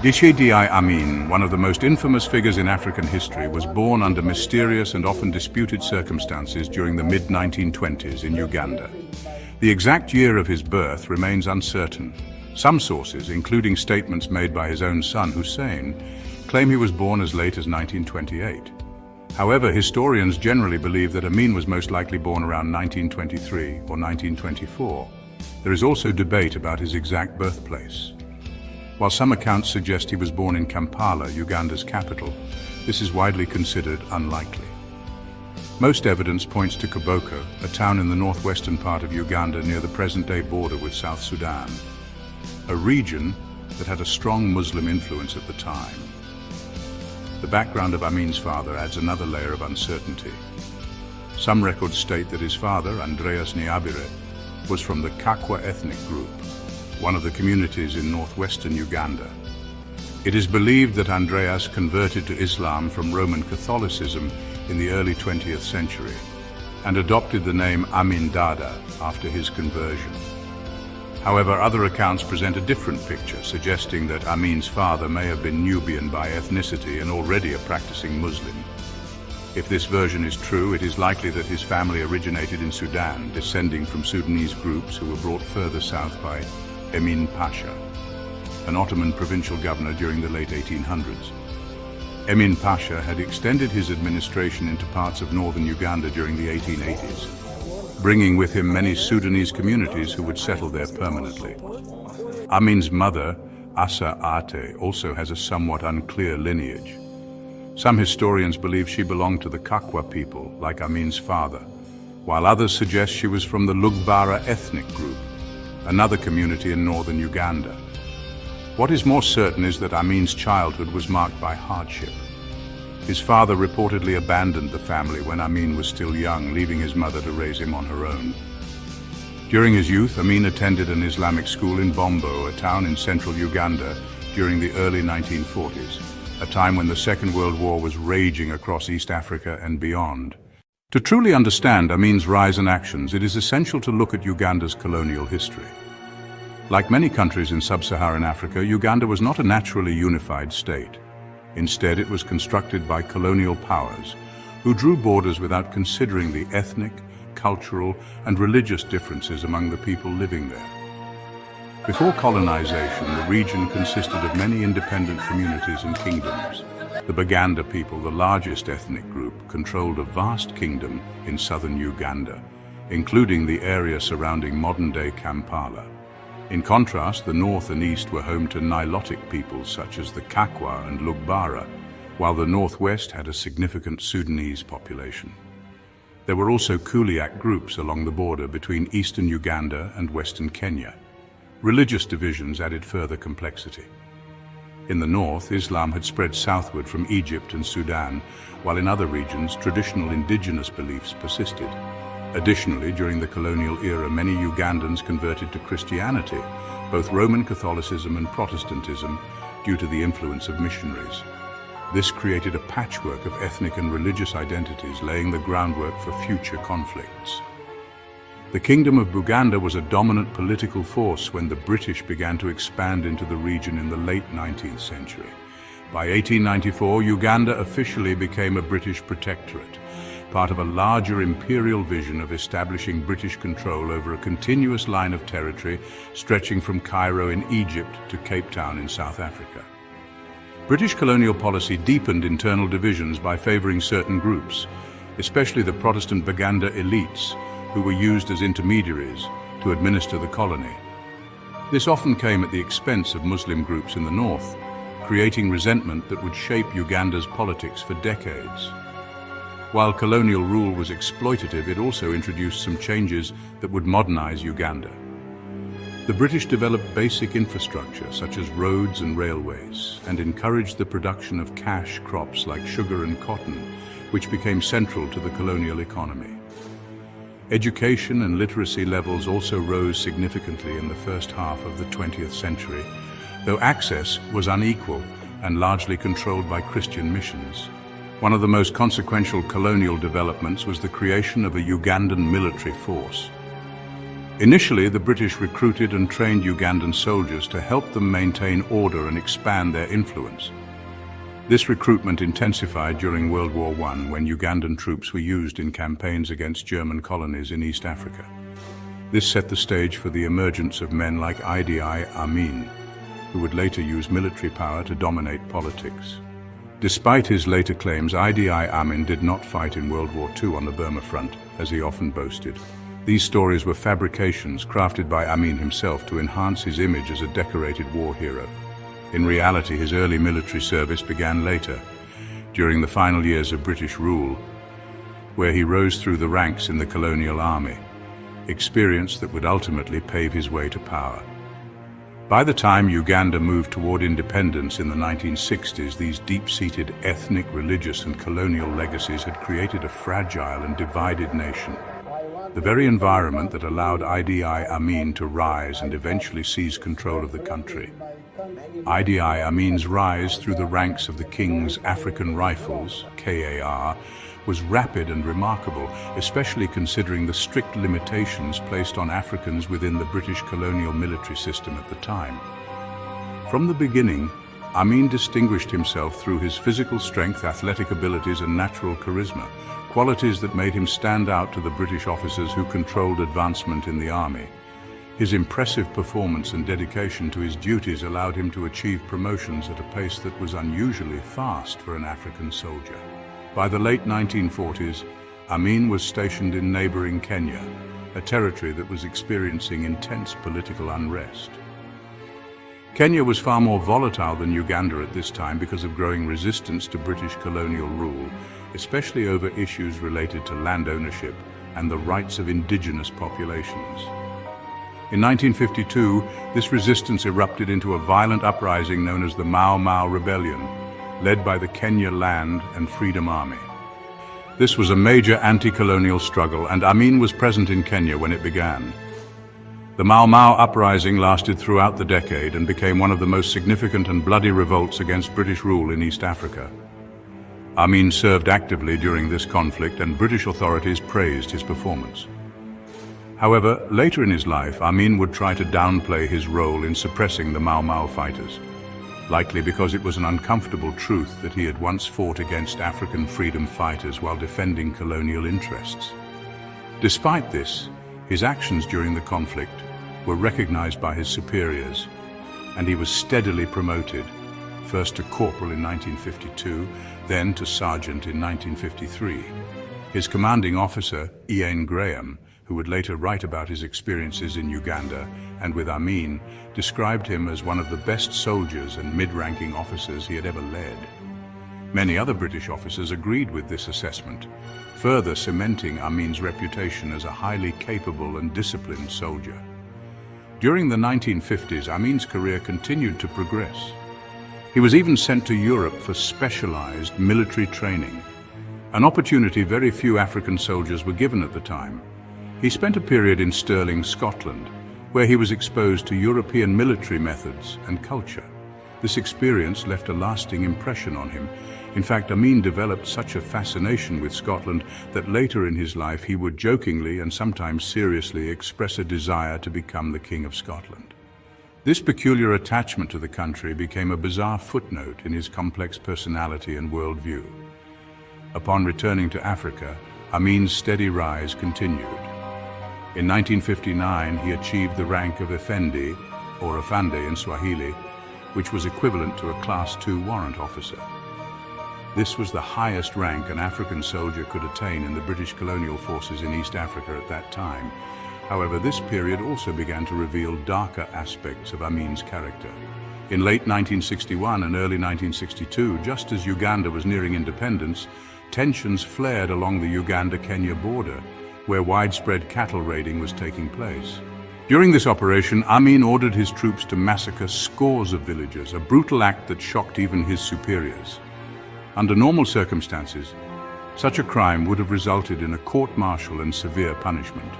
Idi Amin, one of the most infamous figures in African history, was born under mysterious and often disputed circumstances during the mid-1920s in Uganda. The exact year of his birth remains uncertain. Some sources, including statements made by his own son Hussein, claim he was born as late as 1928. However, historians generally believe that Amin was most likely born around 1923 or 1924. There is also debate about his exact birthplace. While some accounts suggest he was born in Kampala, Uganda's capital, this is widely considered unlikely. Most evidence points to Koboko, a town in the northwestern part of Uganda near the present-day border with South Sudan, a region that had a strong Muslim influence at the time. The background of Amin's father adds another layer of uncertainty. Some records state that his father, Andreas Niabire, was from the Kakwa ethnic group, one of the communities in northwestern Uganda. It is believed that Andreas converted to Islam from Roman Catholicism in the early 20th century and adopted the name Amin Dada after his conversion. However, other accounts present a different picture, suggesting that Amin's father may have been Nubian by ethnicity and already a practicing Muslim. If this version is true, it is likely that his family originated in Sudan, descending from Sudanese groups who were brought further south by Emin Pasha, an Ottoman provincial governor during the late 1800s. Emin Pasha had extended his administration into parts of northern Uganda during the 1880s, bringing with him many Sudanese communities who would settle there permanently. Amin's mother, Assa Ate, also has a somewhat unclear lineage. Some historians believe she belonged to the Kakwa people, like Amin's father, while others suggest she was from the Lugbara ethnic group, another community in northern Uganda. What is more certain is that Amin's childhood was marked by hardship. His father reportedly abandoned the family when Amin was still young, leaving his mother to raise him on her own. During his youth, Amin attended an Islamic school in Bombo, a town in central Uganda, during the early 1940s, a time when the Second World War was raging across East Africa and beyond. To truly understand Amin's rise and actions, it is essential to look at Uganda's colonial history. Like many countries in sub-Saharan Africa, Uganda was not a naturally unified state. Instead, it was constructed by colonial powers, who drew borders without considering the ethnic, cultural, and religious differences among the people living there. Before colonization, the region consisted of many independent communities and kingdoms. The Baganda people, the largest ethnic group, controlled a vast kingdom in southern Uganda, including the area surrounding modern-day Kampala. In contrast, the north and east were home to Nilotic peoples such as the Kakwa and Lugbara, while the northwest had a significant Sudanese population. There were also Kuliak groups along the border between eastern Uganda and western Kenya. Religious divisions added further complexity. In the north, Islam had spread southward from Egypt and Sudan, while in other regions, traditional indigenous beliefs persisted. Additionally, during the colonial era, many Ugandans converted to Christianity, both Roman Catholicism and Protestantism, due to the influence of missionaries. This created a patchwork of ethnic and religious identities, laying the groundwork for future conflicts. The Kingdom of Buganda was a dominant political force when the British began to expand into the region in the late 19th century. By 1894, Uganda officially became a British protectorate, part of a larger imperial vision of establishing British control over a continuous line of territory stretching from Cairo in Egypt to Cape Town in South Africa. British colonial policy deepened internal divisions by favoring certain groups, especially the Protestant Baganda elites, who were used as intermediaries to administer the colony. This often came at the expense of Muslim groups in the north, creating resentment that would shape Uganda's politics for decades. While colonial rule was exploitative, it also introduced some changes that would modernize Uganda. The British developed basic infrastructure such as roads and railways and encouraged the production of cash crops like sugar and cotton, which became central to the colonial economy. Education and literacy levels also rose significantly in the first half of the 20th century, though access was unequal and largely controlled by Christian missions. One of the most consequential colonial developments was the creation of a Ugandan military force. Initially, the British recruited and trained Ugandan soldiers to help them maintain order and expand their influence. This recruitment intensified during World War I, when Ugandan troops were used in campaigns against German colonies in East Africa. This set the stage for the emergence of men like Idi Amin, who would later use military power to dominate politics. Despite his later claims, Idi Amin did not fight in World War II on the Burma front, as he often boasted. These stories were fabrications crafted by Amin himself to enhance his image as a decorated war hero. In reality, his early military service began later, during the final years of British rule, where he rose through the ranks in the colonial army, experience that would ultimately pave his way to power. By the time Uganda moved toward independence in the 1960s, these deep-seated ethnic, religious, and colonial legacies had created a fragile and divided nation. The very environment that allowed Idi Amin to rise and eventually seize control of the country. Idi Amin's rise through the ranks of the King's African Rifles, KAR, was rapid and remarkable, especially considering the strict limitations placed on Africans within the British colonial military system at the time. From the beginning, Amin distinguished himself through his physical strength, athletic abilities, and natural charisma, qualities that made him stand out to the British officers who controlled advancement in the army. His impressive performance and dedication to his duties allowed him to achieve promotions at a pace that was unusually fast for an African soldier. By the late 1940s, Amin was stationed in neighboring Kenya, a territory that was experiencing intense political unrest. Kenya was far more volatile than Uganda at this time because of growing resistance to British colonial rule, especially over issues related to land ownership and the rights of indigenous populations. In 1952, this resistance erupted into a violent uprising known as the 𝐈𝐝𝐢 Rebellion, led by the Kenya Land and Freedom Army. This was a major anti-colonial struggle, and Amin was present in Kenya when it began. The 𝐈𝐝𝐢 uprising lasted throughout the decade and became one of the most significant and bloody revolts against British rule in East Africa. Amin served actively during this conflict, and British authorities praised his performance. However, later in his life, Amin would try to downplay his role in suppressing the 𝐈𝐝𝐢 fighters, likely because it was an uncomfortable truth that he had once fought against African freedom fighters while defending colonial interests. Despite this, his actions during the conflict were recognized by his superiors, and he was steadily promoted, first to corporal in 1952, then to sergeant in 1953. His commanding officer, 𝐀𝐻𝐸, who would later write about his experiences in Uganda and with Amin, described him as one of the best soldiers and mid-ranking officers he had ever led. Many other British officers agreed with this assessment, further cementing Amin's reputation as a highly capable and disciplined soldier. During the 1950s, Amin's career continued to progress. He was even sent to Europe for specialized military training, an opportunity very few African soldiers were given at the time. He spent a period in Stirling, Scotland, where he was exposed to European military methods and culture. This experience left a lasting impression on him. In fact, Amin developed such a fascination with Scotland that later in his life he would jokingly and sometimes seriously express a desire to become the King of Scotland. This peculiar attachment to the country became a bizarre footnote in his complex personality and worldview. Upon returning to Africa, Amin's steady rise continued. In 1959, he achieved the rank of Effendi, or Afande in Swahili, which was equivalent to a Class II warrant officer. This was the highest rank an African soldier could attain in the British colonial forces in East Africa at that time. However, this period also began to reveal darker aspects of Amin's character. In late 1961 and early 1962, just as Uganda was nearing independence, tensions flared along the Uganda-Kenya border, where widespread cattle raiding was taking place. During this operation, Amin ordered his troops to massacre scores of villagers, a brutal act that shocked even his superiors. Under normal circumstances, such a crime would have resulted in a court-martial and severe punishment.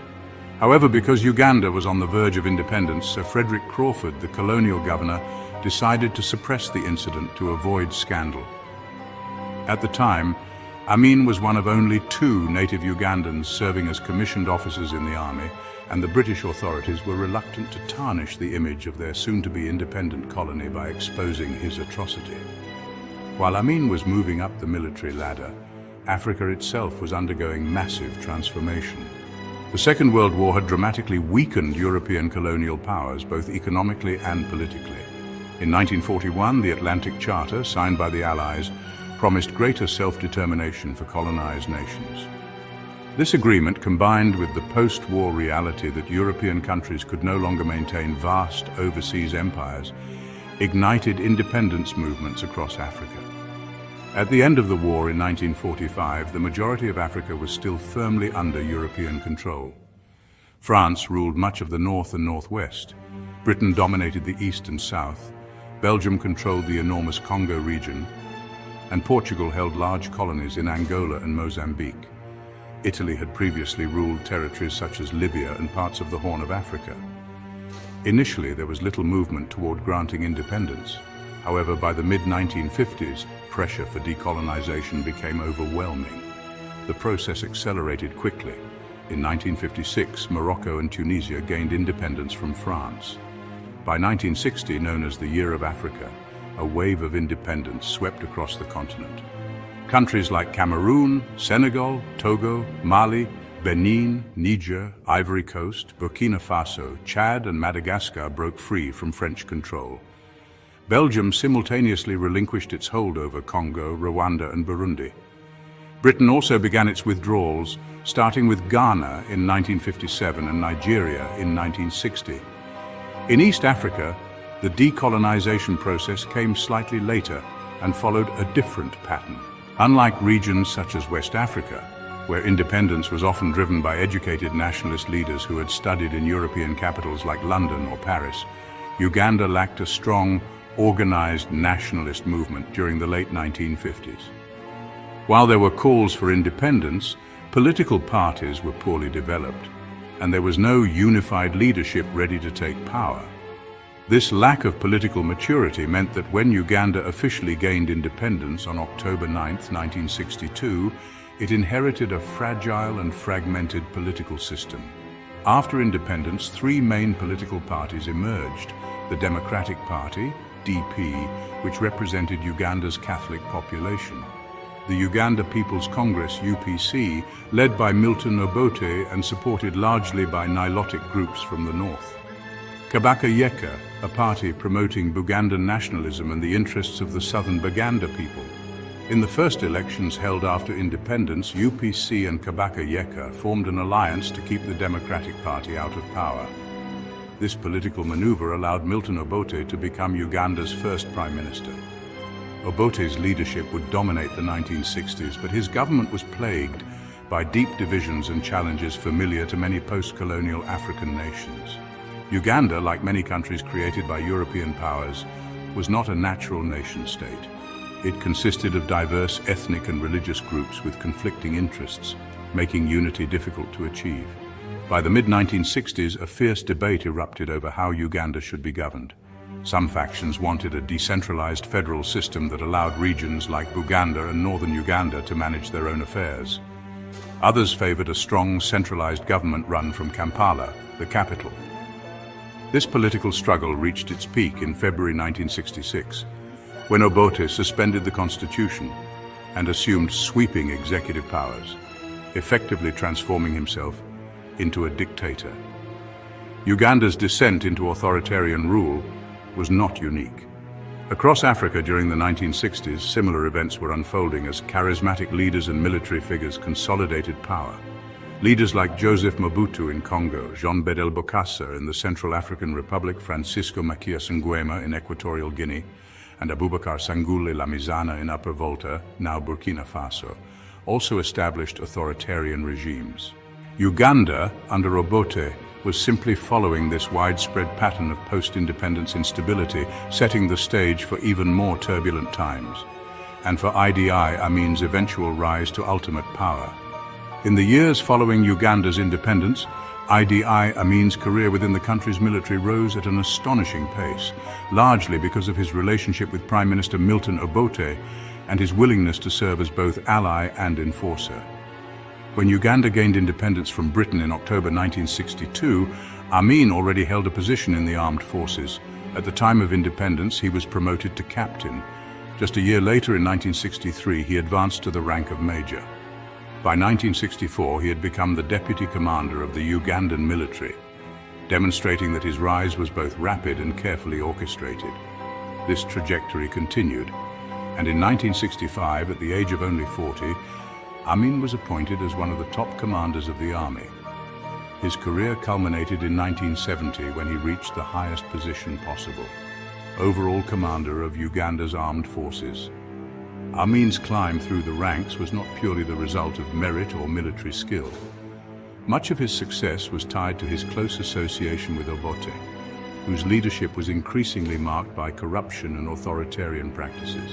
However, because Uganda was on the verge of independence, Sir Frederick Crawford, the colonial governor, decided to suppress the incident to avoid scandal. At the time, Amin was one of only 2 native Ugandans serving as commissioned officers in the army, and the British authorities were reluctant to tarnish the image of their soon-to-be independent colony by exposing his atrocity. While Amin was moving up the military ladder, Africa itself was undergoing massive transformation. The Second World War had dramatically weakened European colonial powers, both economically and politically. In 1941, the Atlantic Charter, signed by the Allies, promised greater self-determination for colonized nations. This agreement, combined with the post-war reality that European countries could no longer maintain vast overseas empires, ignited independence movements across Africa. At the end of the war in 1945, the majority of Africa was still firmly under European control. France ruled much of the north and northwest. Britain dominated the east and south. Belgium controlled the enormous Congo region, and Portugal held large colonies in Angola and Mozambique. Italy had previously ruled territories such as Libya and parts of the Horn of Africa. Initially, there was little movement toward granting independence. However, by the mid-1950s, pressure for decolonization became overwhelming. The process accelerated quickly. In 1956, Morocco and Tunisia gained independence from France. By 1960, known as the Year of Africa, a wave of independence swept across the continent. Countries like Cameroon, Senegal, Togo, Mali, Benin, Niger, Ivory Coast, Burkina Faso, Chad and Madagascar broke free from French control. Belgium simultaneously relinquished its hold over Congo, Rwanda and Burundi. Britain also began its withdrawals, starting with Ghana in 1957 and Nigeria in 1960. In East Africa, the decolonization process came slightly later and followed a different pattern. Unlike regions such as West Africa, where independence was often driven by educated nationalist leaders who had studied in European capitals like London or Paris, Uganda lacked a strong, organized nationalist movement during the late 1950s. While there were calls for independence, political parties were poorly developed, and there was no unified leadership ready to take power. This lack of political maturity meant that when Uganda officially gained independence on October 9, 1962, it inherited a fragile and fragmented political system. After independence, three main political parties emerged: the Democratic Party, DP, which represented Uganda's Catholic population; the Uganda People's Congress, UPC, led by Milton Obote and supported largely by Nilotic groups from the north; 𝒂𝒑𝒂𝒂𝒂, a party promoting Bugandan nationalism and the interests of the southern Baganda people. In the first elections held after independence, UPC and 𝒂𝒂𝒂𝒂𝒂 formed an alliance to keep the Democratic Party out of power. This political maneuver allowed Milton Obote to become Uganda's first prime minister. Obote's leadership would dominate the 1960s, but his government was plagued by deep divisions and challenges familiar to many post-colonial African nations. Uganda, like many countries created by European powers, was not a natural nation-state. It consisted of diverse ethnic and religious groups with conflicting interests, making unity difficult to achieve. By the mid-1960s, a fierce debate erupted over how Uganda should be governed. Some factions wanted a decentralized federal system that allowed regions like Buganda and northern Uganda to manage their own affairs. Others favored a strong, centralized government run from Kampala, the capital. This political struggle reached its peak in February 1966, when Obote suspended the constitution and assumed sweeping executive powers, effectively transforming himself into a dictator. Uganda's descent into authoritarian rule was not unique. Across Africa during the 1960s, similar events were unfolding as charismatic leaders and military figures consolidated power. Leaders like Joseph Mobutu in Congo, Jean Bedel Bokassa in the Central African Republic, Francisco Macias Nguema in Equatorial Guinea, and Abubakar Sangoule Lamizana in Upper Volta, now Burkina Faso, also established authoritarian regimes. Uganda, under Obote, was simply following this widespread pattern of post-independence instability, setting the stage for even more turbulent times, and for Idi Amin's eventual rise to ultimate power. In the years following Uganda's independence, Idi Amin's career within the country's military rose at an astonishing pace, largely because of his relationship with Prime Minister Milton Obote and his willingness to serve as both ally and enforcer. When Uganda gained independence from Britain in October 1962, Amin already held a position in the armed forces. At the time of independence, he was promoted to captain. Just a year later, in 1963, he advanced to the rank of major. By 1964, he had become the deputy commander of the Ugandan military, demonstrating that his rise was both rapid and carefully orchestrated. This trajectory continued, and in 1965, at the age of only 40, Amin was appointed as one of the top commanders of the army. His career culminated in 1970 when he reached the highest position possible, overall commander of Uganda's armed forces. Amin's climb through the ranks was not purely the result of merit or military skill. Much of his success was tied to his close association with Obote, whose leadership was increasingly marked by corruption and authoritarian practices.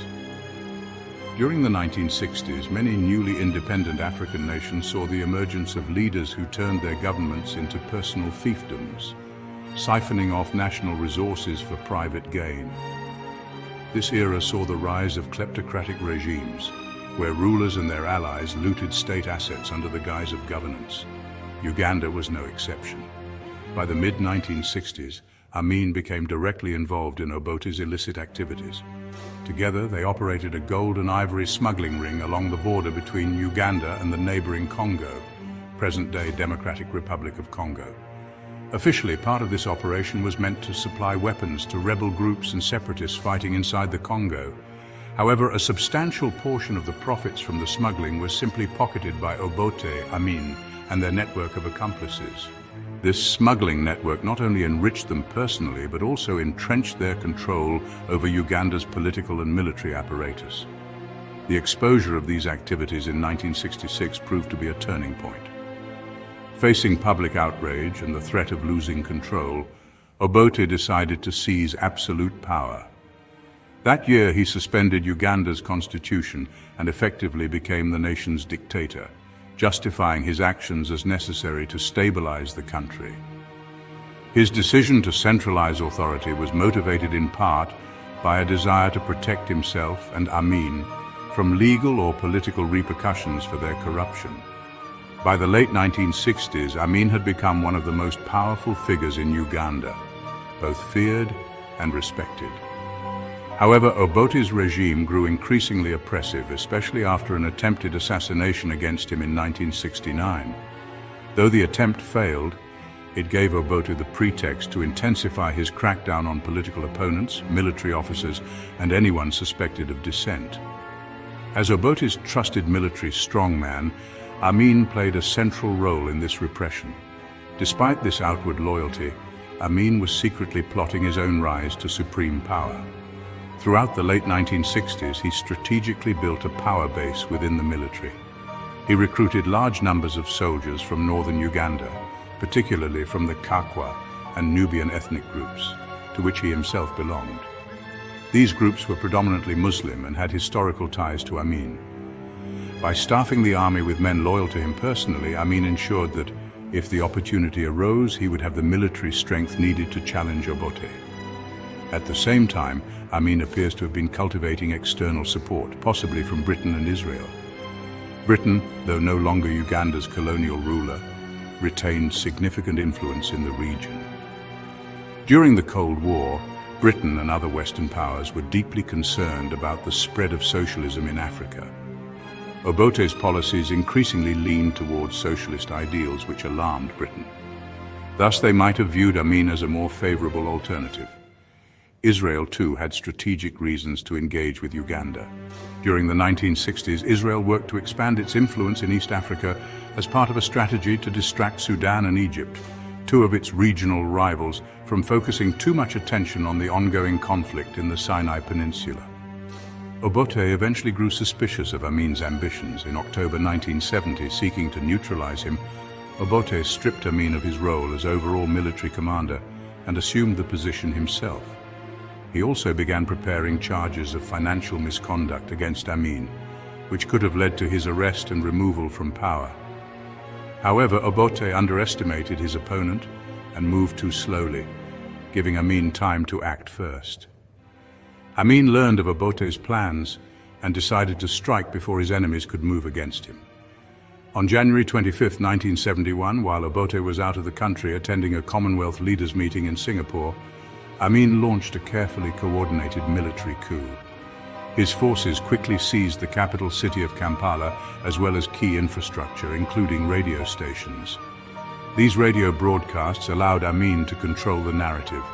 During the 1960s, many newly independent African nations saw the emergence of leaders who turned their governments into personal fiefdoms, siphoning off national resources for private gain. This era saw the rise of kleptocratic regimes, where rulers and their allies looted state assets under the guise of governance. Uganda was no exception. By the mid-1960s, Amin became directly involved in Obote's illicit activities. Together, they operated a gold and ivory smuggling ring along the border between Uganda and the neighboring Congo, present-day Democratic Republic of Congo. Officially, part of this operation was meant to supply weapons to rebel groups and separatists fighting inside the Congo. However, a substantial portion of the profits from the smuggling was simply pocketed by Obote, Amin, and their network of accomplices. This smuggling network not only enriched them personally, but also entrenched their control over Uganda's political and military apparatus. The exposure of these activities in 1966 proved to be a turning point. Facing public outrage and the threat of losing control, Obote decided to seize absolute power. That year, he suspended Uganda's constitution and effectively became the nation's dictator, justifying his actions as necessary to stabilize the country. His decision to centralize authority was motivated in part by a desire to protect himself and Amin from legal or political repercussions for their corruption. By the late 1960s, Amin had become one of the most powerful figures in Uganda, both feared and respected. However, Obote's regime grew increasingly oppressive, especially after an attempted assassination against him in 1969. Though the attempt failed, it gave Obote the pretext to intensify his crackdown on political opponents, military officers, and anyone suspected of dissent. As Obote's trusted military strongman, Amin played a central role in this repression. Despite this outward loyalty, Amin was secretly plotting his own rise to supreme power. Throughout the late 1960s, he strategically built a power base within the military. He recruited large numbers of soldiers from northern Uganda, particularly from the Kakwa and Nubian ethnic groups, to which he himself belonged. These groups were predominantly Muslim and had historical ties to Amin. By staffing the army with men loyal to him personally, Amin ensured that, if the opportunity arose, he would have the military strength needed to challenge Obote. At the same time, Amin appears to have been cultivating external support, possibly from Britain and Israel. Britain, though no longer Uganda's colonial ruler, retained significant influence in the region. During the Cold War, Britain and other Western powers were deeply concerned about the spread of socialism in Africa. Obote's policies increasingly leaned towards socialist ideals, which alarmed Britain. Thus, they might have viewed Amin as a more favorable alternative. Israel, too, had strategic reasons to engage with Uganda. During the 1960s, Israel worked to expand its influence in East Africa as part of a strategy to distract Sudan and Egypt, two of its regional rivals, from focusing too much attention on the ongoing conflict in the Sinai Peninsula. Obote eventually grew suspicious of Amin's ambitions. In October 1970, seeking to neutralize him, Obote stripped Amin of his role as overall military commander and assumed the position himself. He also began preparing charges of financial misconduct against Amin, which could have led to his arrest and removal from power. However, Obote underestimated his opponent and moved too slowly, giving Amin time to act first. Amin learned of Obote's plans and decided to strike before his enemies could move against him. On January 25, 1971, while Obote was out of the country attending a Commonwealth leaders meeting in Singapore, Amin launched a carefully coordinated military coup. His forces quickly seized the capital city of Kampala as well as key infrastructure, including radio stations. These radio broadcasts allowed Amin to control the narrative,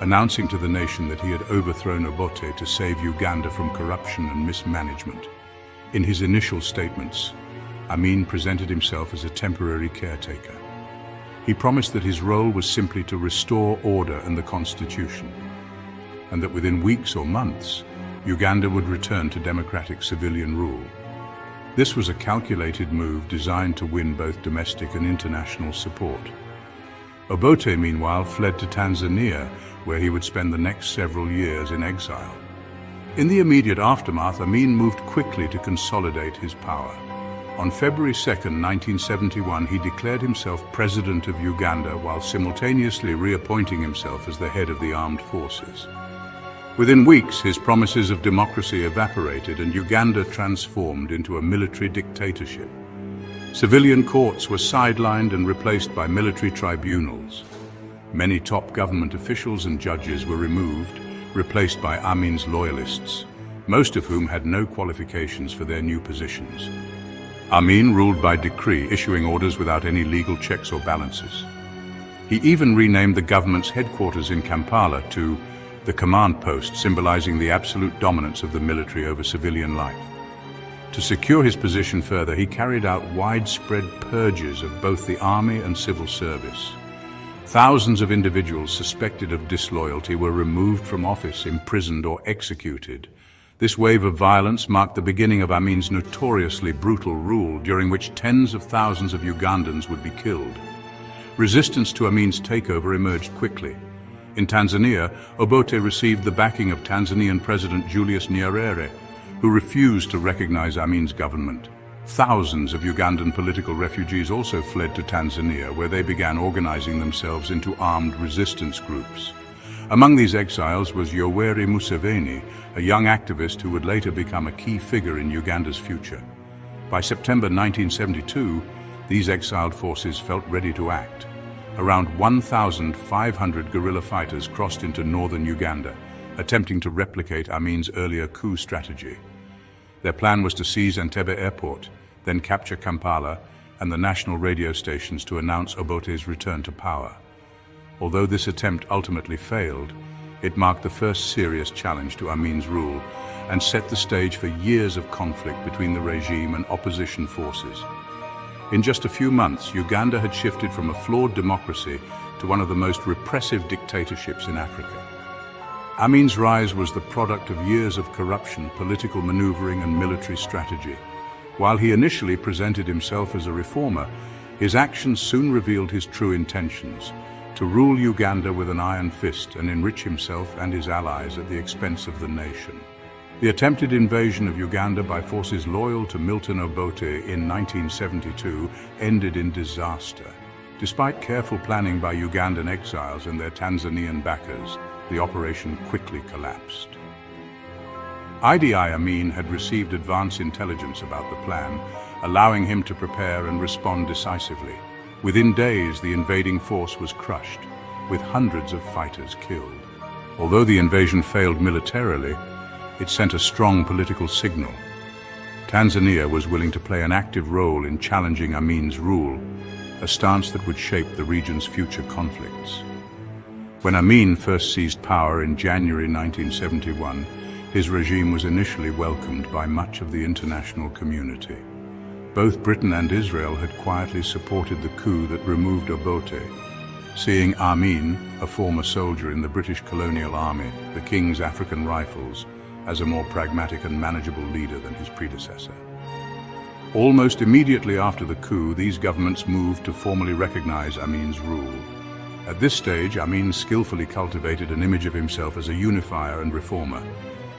announcing to the nation that he had overthrown Obote to save Uganda from corruption and mismanagement. In his initial statements, Amin presented himself as a temporary caretaker. He promised that his role was simply to restore order and the constitution, and that within weeks or months, Uganda would return to democratic civilian rule. This was a calculated move designed to win both domestic and international support. Obote, meanwhile, fled to Tanzania, where he would spend the next several years in exile. In the immediate aftermath, Amin moved quickly to consolidate his power. On February 2, 1971, he declared himself President of Uganda while simultaneously reappointing himself as the head of the armed forces. Within weeks, his promises of democracy evaporated and Uganda transformed into a military dictatorship. Civilian courts were sidelined and replaced by military tribunals. Many top government officials and judges were removed, replaced by Amin's loyalists, most of whom had no qualifications for their new positions. Amin ruled by decree, issuing orders without any legal checks or balances. He even renamed the government's headquarters in Kampala to the command post, symbolizing the absolute dominance of the military over civilian life. To secure his position further, he carried out widespread purges of both the army and civil service. Thousands of individuals suspected of disloyalty were removed from office, imprisoned, or executed. This wave of violence marked the beginning of Amin's notoriously brutal rule, during which tens of thousands of Ugandans would be killed. Resistance to Amin's takeover emerged quickly. In Tanzania, Obote received the backing of Tanzanian President Julius Nyerere, who refused to recognize Amin's government. Thousands of Ugandan political refugees also fled to Tanzania, where they began organizing themselves into armed resistance groups. Among these exiles was Yoweri Museveni, a young activist who would later become a key figure in Uganda's future. By September 1972, these exiled forces felt ready to act. Around 1,500 guerrilla fighters crossed into northern Uganda, attempting to replicate Amin's earlier coup strategy. Their plan was to seize Entebbe airport, then capture Kampala and the national radio stations to announce Obote's return to power. Although this attempt ultimately failed, it marked the first serious challenge to Amin's rule and set the stage for years of conflict between the regime and opposition forces. In just a few months, Uganda had shifted from a flawed democracy to one of the most repressive dictatorships in Africa. Amin's rise was the product of years of corruption, political maneuvering, and military strategy. While he initially presented himself as a reformer, his actions soon revealed his true intentions: to rule Uganda with an iron fist and enrich himself and his allies at the expense of the nation. The attempted invasion of Uganda by forces loyal to Milton Obote in 1972 ended in disaster. Despite careful planning by Ugandan exiles and their Tanzanian backers, the operation quickly collapsed. Idi Amin had received advance intelligence about the plan, allowing him to prepare and respond decisively. Within days, the invading force was crushed, with hundreds of fighters killed. Although the invasion failed militarily, it sent a strong political signal. Tanzania was willing to play an active role in challenging Amin's rule, a stance that would shape the region's future conflicts. When Amin first seized power in January 1971, his regime was initially welcomed by much of the international community. Both Britain and Israel had quietly supported the coup that removed Obote, seeing Amin, a former soldier in the British Colonial Army, the King's African Rifles, as a more pragmatic and manageable leader than his predecessor. Almost immediately after the coup, these governments moved to formally recognize Amin's rule. At this stage, Amin skillfully cultivated an image of himself as a unifier and reformer,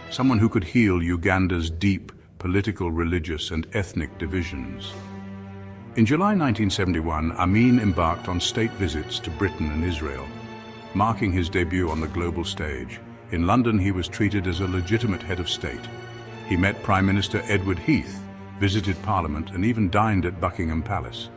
someone who could heal Uganda's deep political, religious, and ethnic divisions. In July 1971, Amin embarked on state visits to Britain and Israel, marking his debut on the global stage. In London, he was treated as a legitimate head of state. He met Prime Minister Edward Heath, visited Parliament and even dined at Buckingham Palace.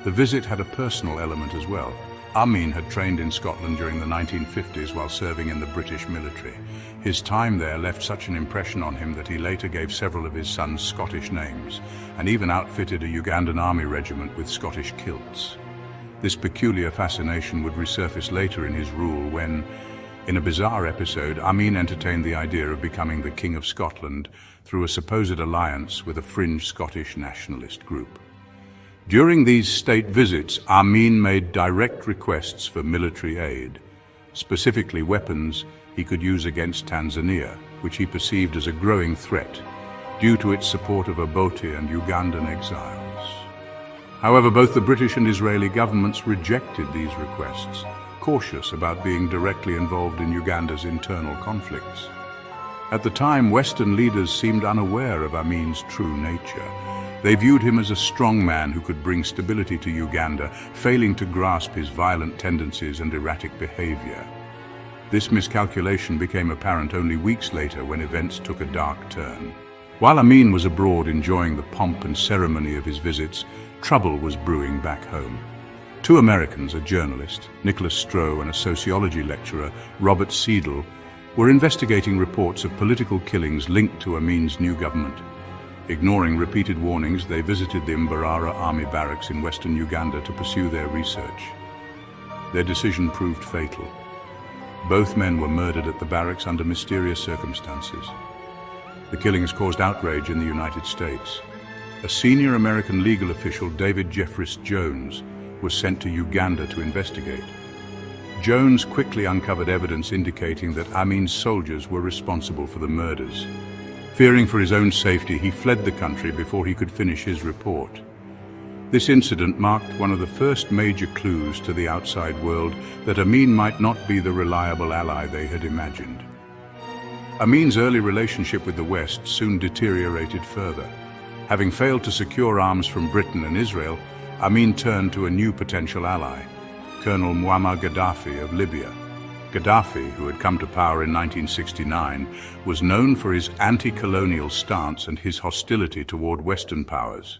The visit had a personal element as well. Amin had trained in Scotland during the 1950s while serving in the British military. His time there left such an impression on him that he later gave several of his sons Scottish names and even outfitted a Ugandan army regiment with Scottish kilts. This peculiar fascination would resurface later in his rule when, in a bizarre episode, Amin entertained the idea of becoming the King of Scotland through a supposed alliance with a fringe Scottish nationalist group. During these state visits, Amin made direct requests for military aid, specifically weapons he could use against Tanzania, which he perceived as a growing threat due to its support of Obote and Ugandan exiles. However, both the British and Israeli governments rejected these requests, cautious about being directly involved in Uganda's internal conflicts. At the time, Western leaders seemed unaware of Amin's true nature. They viewed him as a strong man who could bring stability to Uganda, failing to grasp his violent tendencies and erratic behavior. This miscalculation became apparent only weeks later when events took a dark turn. While Amin was abroad enjoying the pomp and ceremony of his visits, trouble was brewing back home. Two Americans, a journalist, Nicholas Stroh, and a sociology lecturer, Robert Седel, were investigating reports of political killings linked to Amin's new government. Ignoring repeated warnings, they visited the Mbarara army barracks in western Uganda to pursue their research. Their decision proved fatal. Both men were murdered at the barracks under mysterious circumstances. The killings caused outrage in the United States. A senior American legal official, David Jeffress Jones, was sent to Uganda to investigate. Jones quickly uncovered evidence indicating that Amin's soldiers were responsible for the murders. Fearing for his own safety, he fled the country before he could finish his report. This incident marked one of the first major clues to the outside world that Amin might not be the reliable ally they had imagined. Amin's early relationship with the West soon deteriorated further. Having failed to secure arms from Britain and Israel, Amin turned to a new potential ally, Colonel Muammar Gaddafi of Libya. Gaddafi, who had come to power in 1969, was known for his anti-colonial stance and his hostility toward Western powers.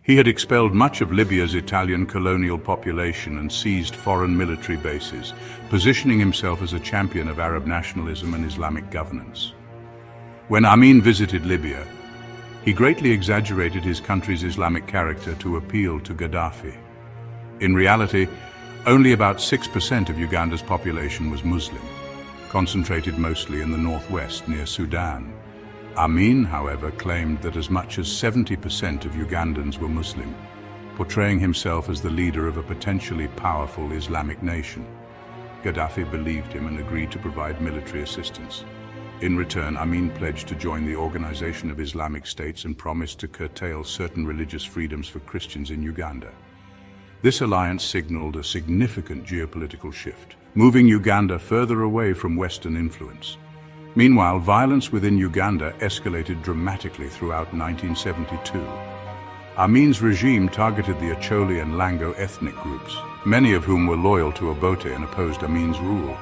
He had expelled much of Libya's Italian colonial population and seized foreign military bases, positioning himself as a champion of Arab nationalism and Islamic governance. When Amin visited Libya, he greatly exaggerated his country's Islamic character to appeal to Gaddafi. In reality, only about 6% of Uganda's population was Muslim, concentrated mostly in the northwest near Sudan. Amin, however, claimed that as much as 70% of Ugandans were Muslim, portraying himself as the leader of a potentially powerful Islamic nation. Gaddafi believed him and agreed to provide military assistance. In return, Amin pledged to join the Organization of Islamic States and promised to curtail certain religious freedoms for Christians in Uganda. This alliance signaled a significant geopolitical shift, moving Uganda further away from Western influence. Meanwhile, violence within Uganda escalated dramatically throughout 1972. Amin's regime targeted the Acholi and Lango ethnic groups, many of whom were loyal to Obote and opposed Amin's rule.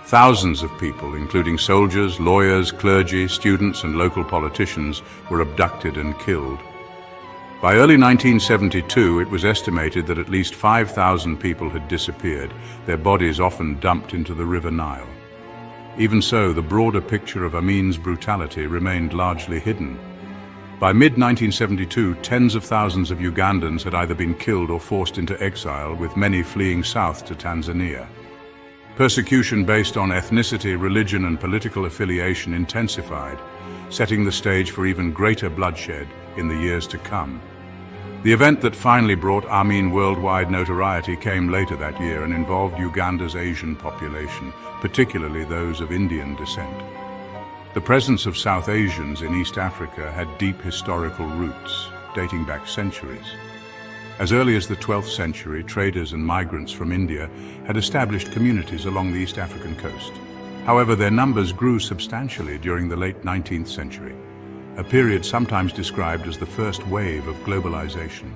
Thousands of people, including soldiers, lawyers, clergy, students, and local politicians, were abducted and killed. By early 1972, it was estimated that at least 5,000 people had disappeared, their bodies often dumped into the River Nile. Even so, the broader picture of Amin's brutality remained largely hidden. By mid-1972, tens of thousands of Ugandans had either been killed or forced into exile, with many fleeing south to Tanzania. Persecution based on ethnicity, religion, and political affiliation intensified, setting the stage for even greater bloodshed in the years to come. The event that finally brought Amin worldwide notoriety came later that year and involved Uganda's Asian population, particularly those of Indian descent. The presence of South Asians in East Africa had deep historical roots, dating back centuries. As early as the 12th century, traders and migrants from India had established communities along the East African coast. However, their numbers grew substantially during the late 19th century, a period sometimes described as the first wave of globalization.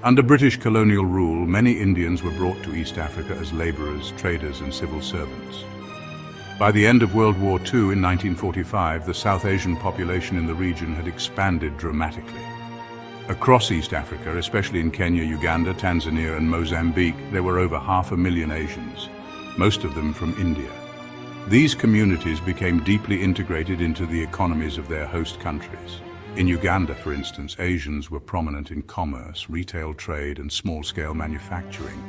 Under British colonial rule, many Indians were brought to East Africa as laborers, traders, and civil servants. By the end of World War II in 1945, the South Asian population in the region had expanded dramatically. Across East Africa, especially in Kenya, Uganda, Tanzania and Mozambique, there were over 500,000 Asians, most of them from India. These communities became deeply integrated into the economies of their host countries. In Uganda, for instance, Asians were prominent in commerce, retail trade and small-scale manufacturing.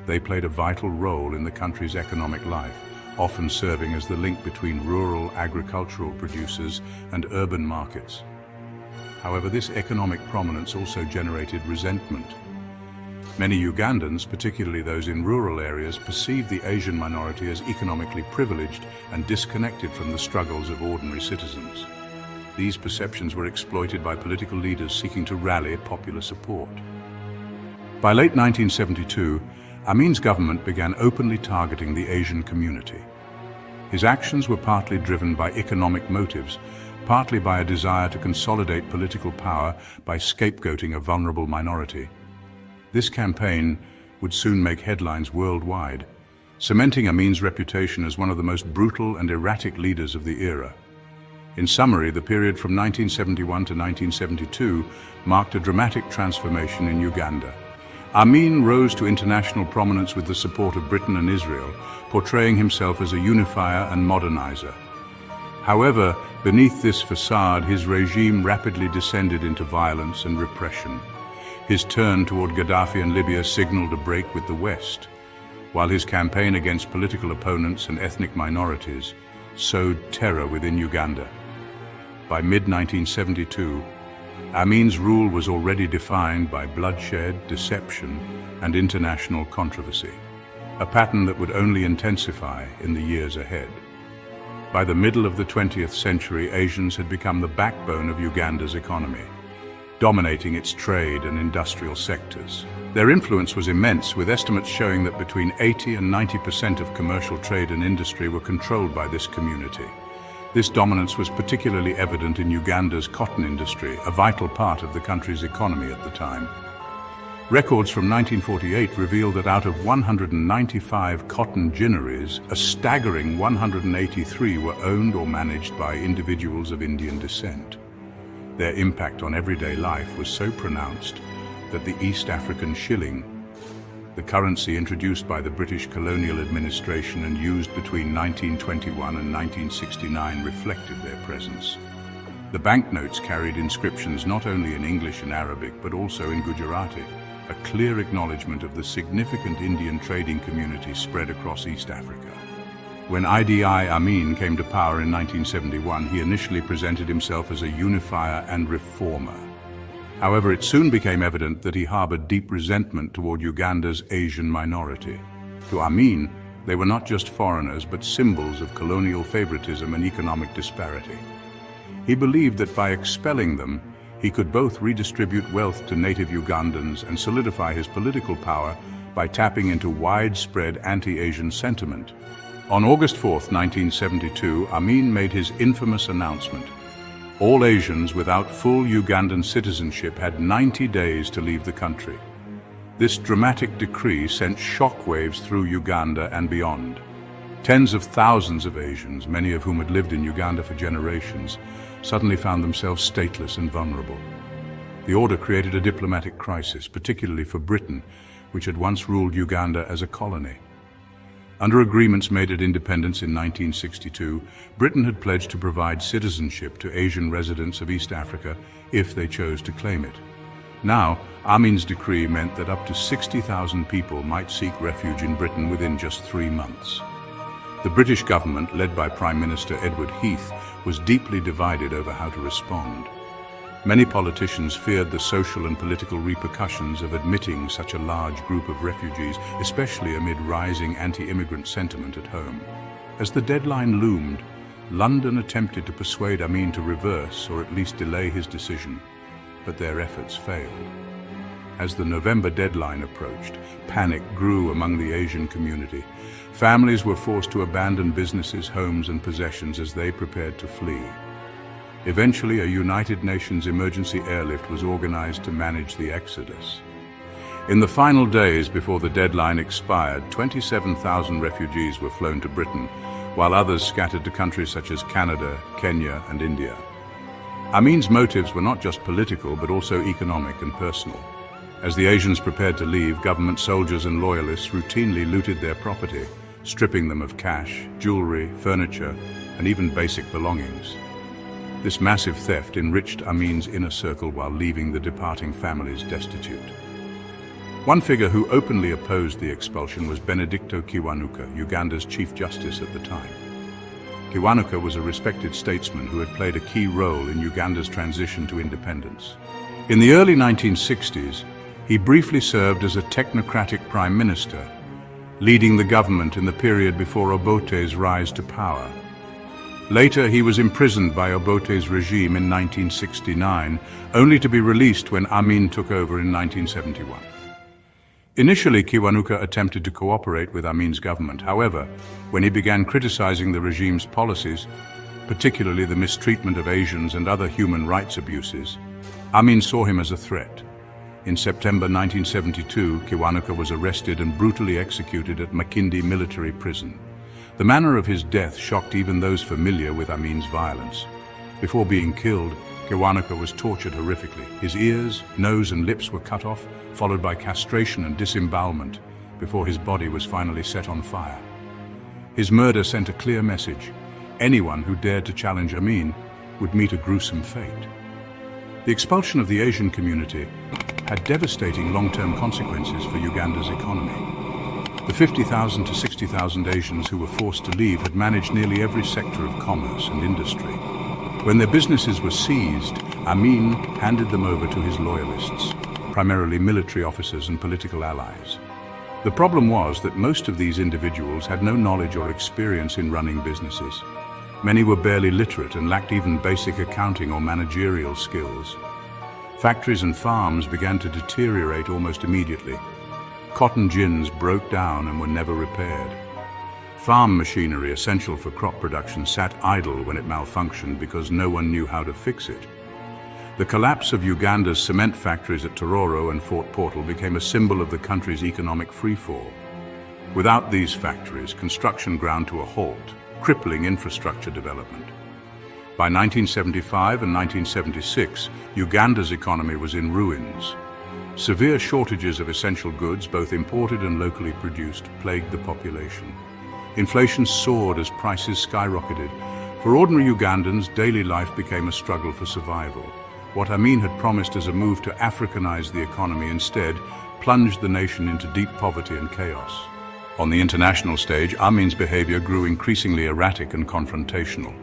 They played a vital role in the country's economic life, often serving as the link between rural agricultural producers and urban markets. However, this economic prominence also generated resentment. Many Ugandans, particularly those in rural areas, perceived the Asian minority as economically privileged and disconnected from the struggles of ordinary citizens. These perceptions were exploited by political leaders seeking to rally popular support. By late 1972, Amin's government began openly targeting the Asian community. His actions were partly driven by economic motives, partly by a desire to consolidate political power by scapegoating a vulnerable minority. This campaign would soon make headlines worldwide, cementing Amin's reputation as one of the most brutal and erratic leaders of the era. In summary, the period from 1971 to 1972 marked a dramatic transformation in Uganda. Amin rose to international prominence with the support of Britain and Israel, portraying himself as a unifier and modernizer. However, beneath this facade, his regime rapidly descended into violence and repression. His turn toward Gaddafi and Libya signaled a break with the West, while his campaign against political opponents and ethnic minorities sowed terror within Uganda. By mid-1972, Amin's rule was already defined by bloodshed, deception, and international controversy, a pattern that would only intensify in the years ahead. By the middle of the 20th century, Asians had become the backbone of Uganda's economy, dominating its trade and industrial sectors. Their influence was immense, with estimates showing that between 80% and 90% of commercial trade and industry were controlled by this community. This dominance was particularly evident in Uganda's cotton industry, a vital part of the country's economy at the time. Records from 1948 reveal that out of 195 cotton ginneries, a staggering 183 were owned or managed by individuals of Indian descent. Their impact on everyday life was so pronounced that the East African shilling, the currency introduced by the British colonial administration and used between 1921 and 1969, reflected their presence. The banknotes carried inscriptions not only in English and Arabic, but also in Gujarati, a clear acknowledgement of the significant Indian trading community spread across East Africa. When Idi Amin came to power in 1971, he initially presented himself as a unifier and reformer. However, it soon became evident that he harbored deep resentment toward Uganda's Asian minority. To Amin, they were not just foreigners, but symbols of colonial favoritism and economic disparity. He believed that by expelling them, he could both redistribute wealth to native Ugandans and solidify his political power by tapping into widespread anti-Asian sentiment. On August 4, 1972, Amin made his infamous announcement. All Asians without full Ugandan citizenship had 90 days to leave the country. This dramatic decree sent shockwaves through Uganda and beyond. Tens of thousands of Asians, many of whom had lived in Uganda for generations, suddenly found themselves stateless and vulnerable. The order created a diplomatic crisis, particularly for Britain, which had once ruled Uganda as a colony. Under agreements made at independence in 1962, Britain had pledged to provide citizenship to Asian residents of East Africa if they chose to claim it. Now, Amin's decree meant that up to 60,000 people might seek refuge in Britain within just 3 months. The British government, led by Prime Minister Edward Heath, was deeply divided over how to respond. Many politicians feared the social and political repercussions of admitting such a large group of refugees, especially amid rising anti-immigrant sentiment at home. As the deadline loomed, London attempted to persuade Amin to reverse or at least delay his decision, but their efforts failed. As the November deadline approached, panic grew among the Asian community. Families were forced to abandon businesses, homes, and possessions as they prepared to flee. Eventually, a United Nations emergency airlift was organized to manage the exodus. In the final days before the deadline expired, 27,000 refugees were flown to Britain, while others scattered to countries such as Canada, Kenya, and India. Amin's motives were not just political but also economic and personal. As the Asians prepared to leave, government soldiers and loyalists routinely looted their property, stripping them of cash, jewelry, furniture, and even basic belongings. This massive theft enriched Amin's inner circle while leaving the departing families destitute. One figure who openly opposed the expulsion was Benedicto Kiwanuka, Uganda's Chief Justice at the time. Kiwanuka was a respected statesman who had played a key role in Uganda's transition to independence. In the early 1960s, he briefly served as a technocratic prime minister, leading the government in the period before Obote's rise to power. Later, he was imprisoned by Obote's regime in 1969, only to be released when Amin took over in 1971. Initially, Kiwanuka attempted to cooperate with Amin's government. However, when he began criticizing the regime's policies, particularly the mistreatment of Asians and other human rights abuses, Amin saw him as a threat. In September 1972, Kiwanuka was arrested and brutally executed at Makindi military prison. The manner of his death shocked even those familiar with Amin's violence. Before being killed, Kiwanuka was tortured horrifically. His ears, nose and lips were cut off, followed by castration and disembowelment, before his body was finally set on fire. His murder sent a clear message. Anyone who dared to challenge Amin would meet a gruesome fate. The expulsion of the Asian community had devastating long-term consequences for Uganda's economy. The 50,000 to 60,000 Asians who were forced to leave had managed nearly every sector of commerce and industry. When their businesses were seized, Amin handed them over to his loyalists, primarily military officers and political allies. The problem was that most of these individuals had no knowledge or experience in running businesses. Many were barely literate and lacked even basic accounting or managerial skills. Factories and farms began to deteriorate almost immediately. Cotton gins broke down and were never repaired. Farm machinery essential for crop production sat idle when it malfunctioned because no one knew how to fix it. The collapse of Uganda's cement factories at Tororo and Fort Portal became a symbol of the country's economic freefall. Without these factories, construction ground to a halt, crippling infrastructure development. By 1975 and 1976, Uganda's economy was in ruins. Severe shortages of essential goods, both imported and locally produced, plagued the population. Inflation soared as prices skyrocketed. For ordinary Ugandans, daily life became a struggle for survival. What Amin had promised as a move to Africanize the economy instead plunged the nation into deep poverty and chaos. On the international stage, Amin's behavior grew increasingly erratic and confrontational.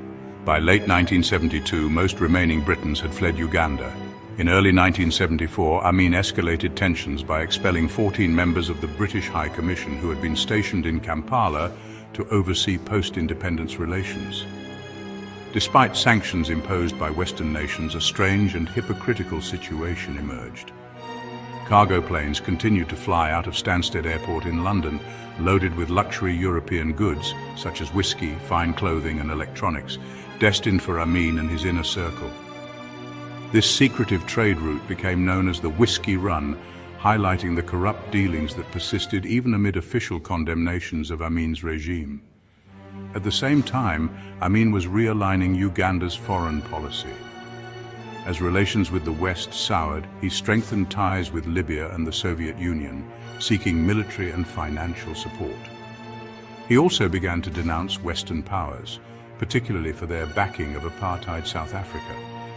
By late 1972, most remaining Britons had fled Uganda. In early 1974, Amin escalated tensions by expelling 14 members of the British High Commission who had been stationed in Kampala to oversee post-independence relations. Despite sanctions imposed by Western nations, a strange and hypocritical situation emerged. Cargo planes continued to fly out of Stansted Airport in London, loaded with luxury European goods such as whiskey, fine clothing and electronics, destined for Amin and his inner circle. This secretive trade route became known as the Whiskey Run, highlighting the corrupt dealings that persisted even amid official condemnations of Amin's regime. At the same time, Amin was realigning Uganda's foreign policy. As relations with the West soured, he strengthened ties with Libya and the Soviet Union, seeking military and financial support. He also began to denounce Western powers, particularly for their backing of apartheid South Africa,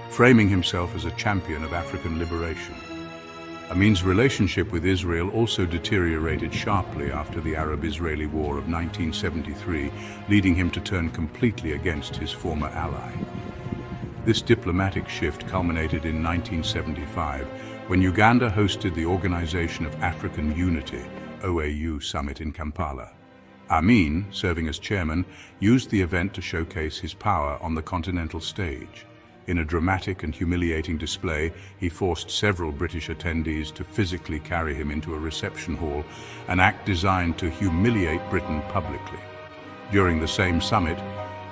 framing himself as a champion of African liberation. Amin's relationship with Israel also deteriorated sharply after the Arab-Israeli War of 1973, leading him to turn completely against his former ally. This diplomatic shift culminated in 1975, when Uganda hosted the Organization of African Unity, OAU summit in Kampala. Amin, serving as chairman, used the event to showcase his power on the continental stage. In a dramatic and humiliating display, he forced several British attendees to physically carry him into a reception hall, an act designed to humiliate Britain publicly. During the same summit,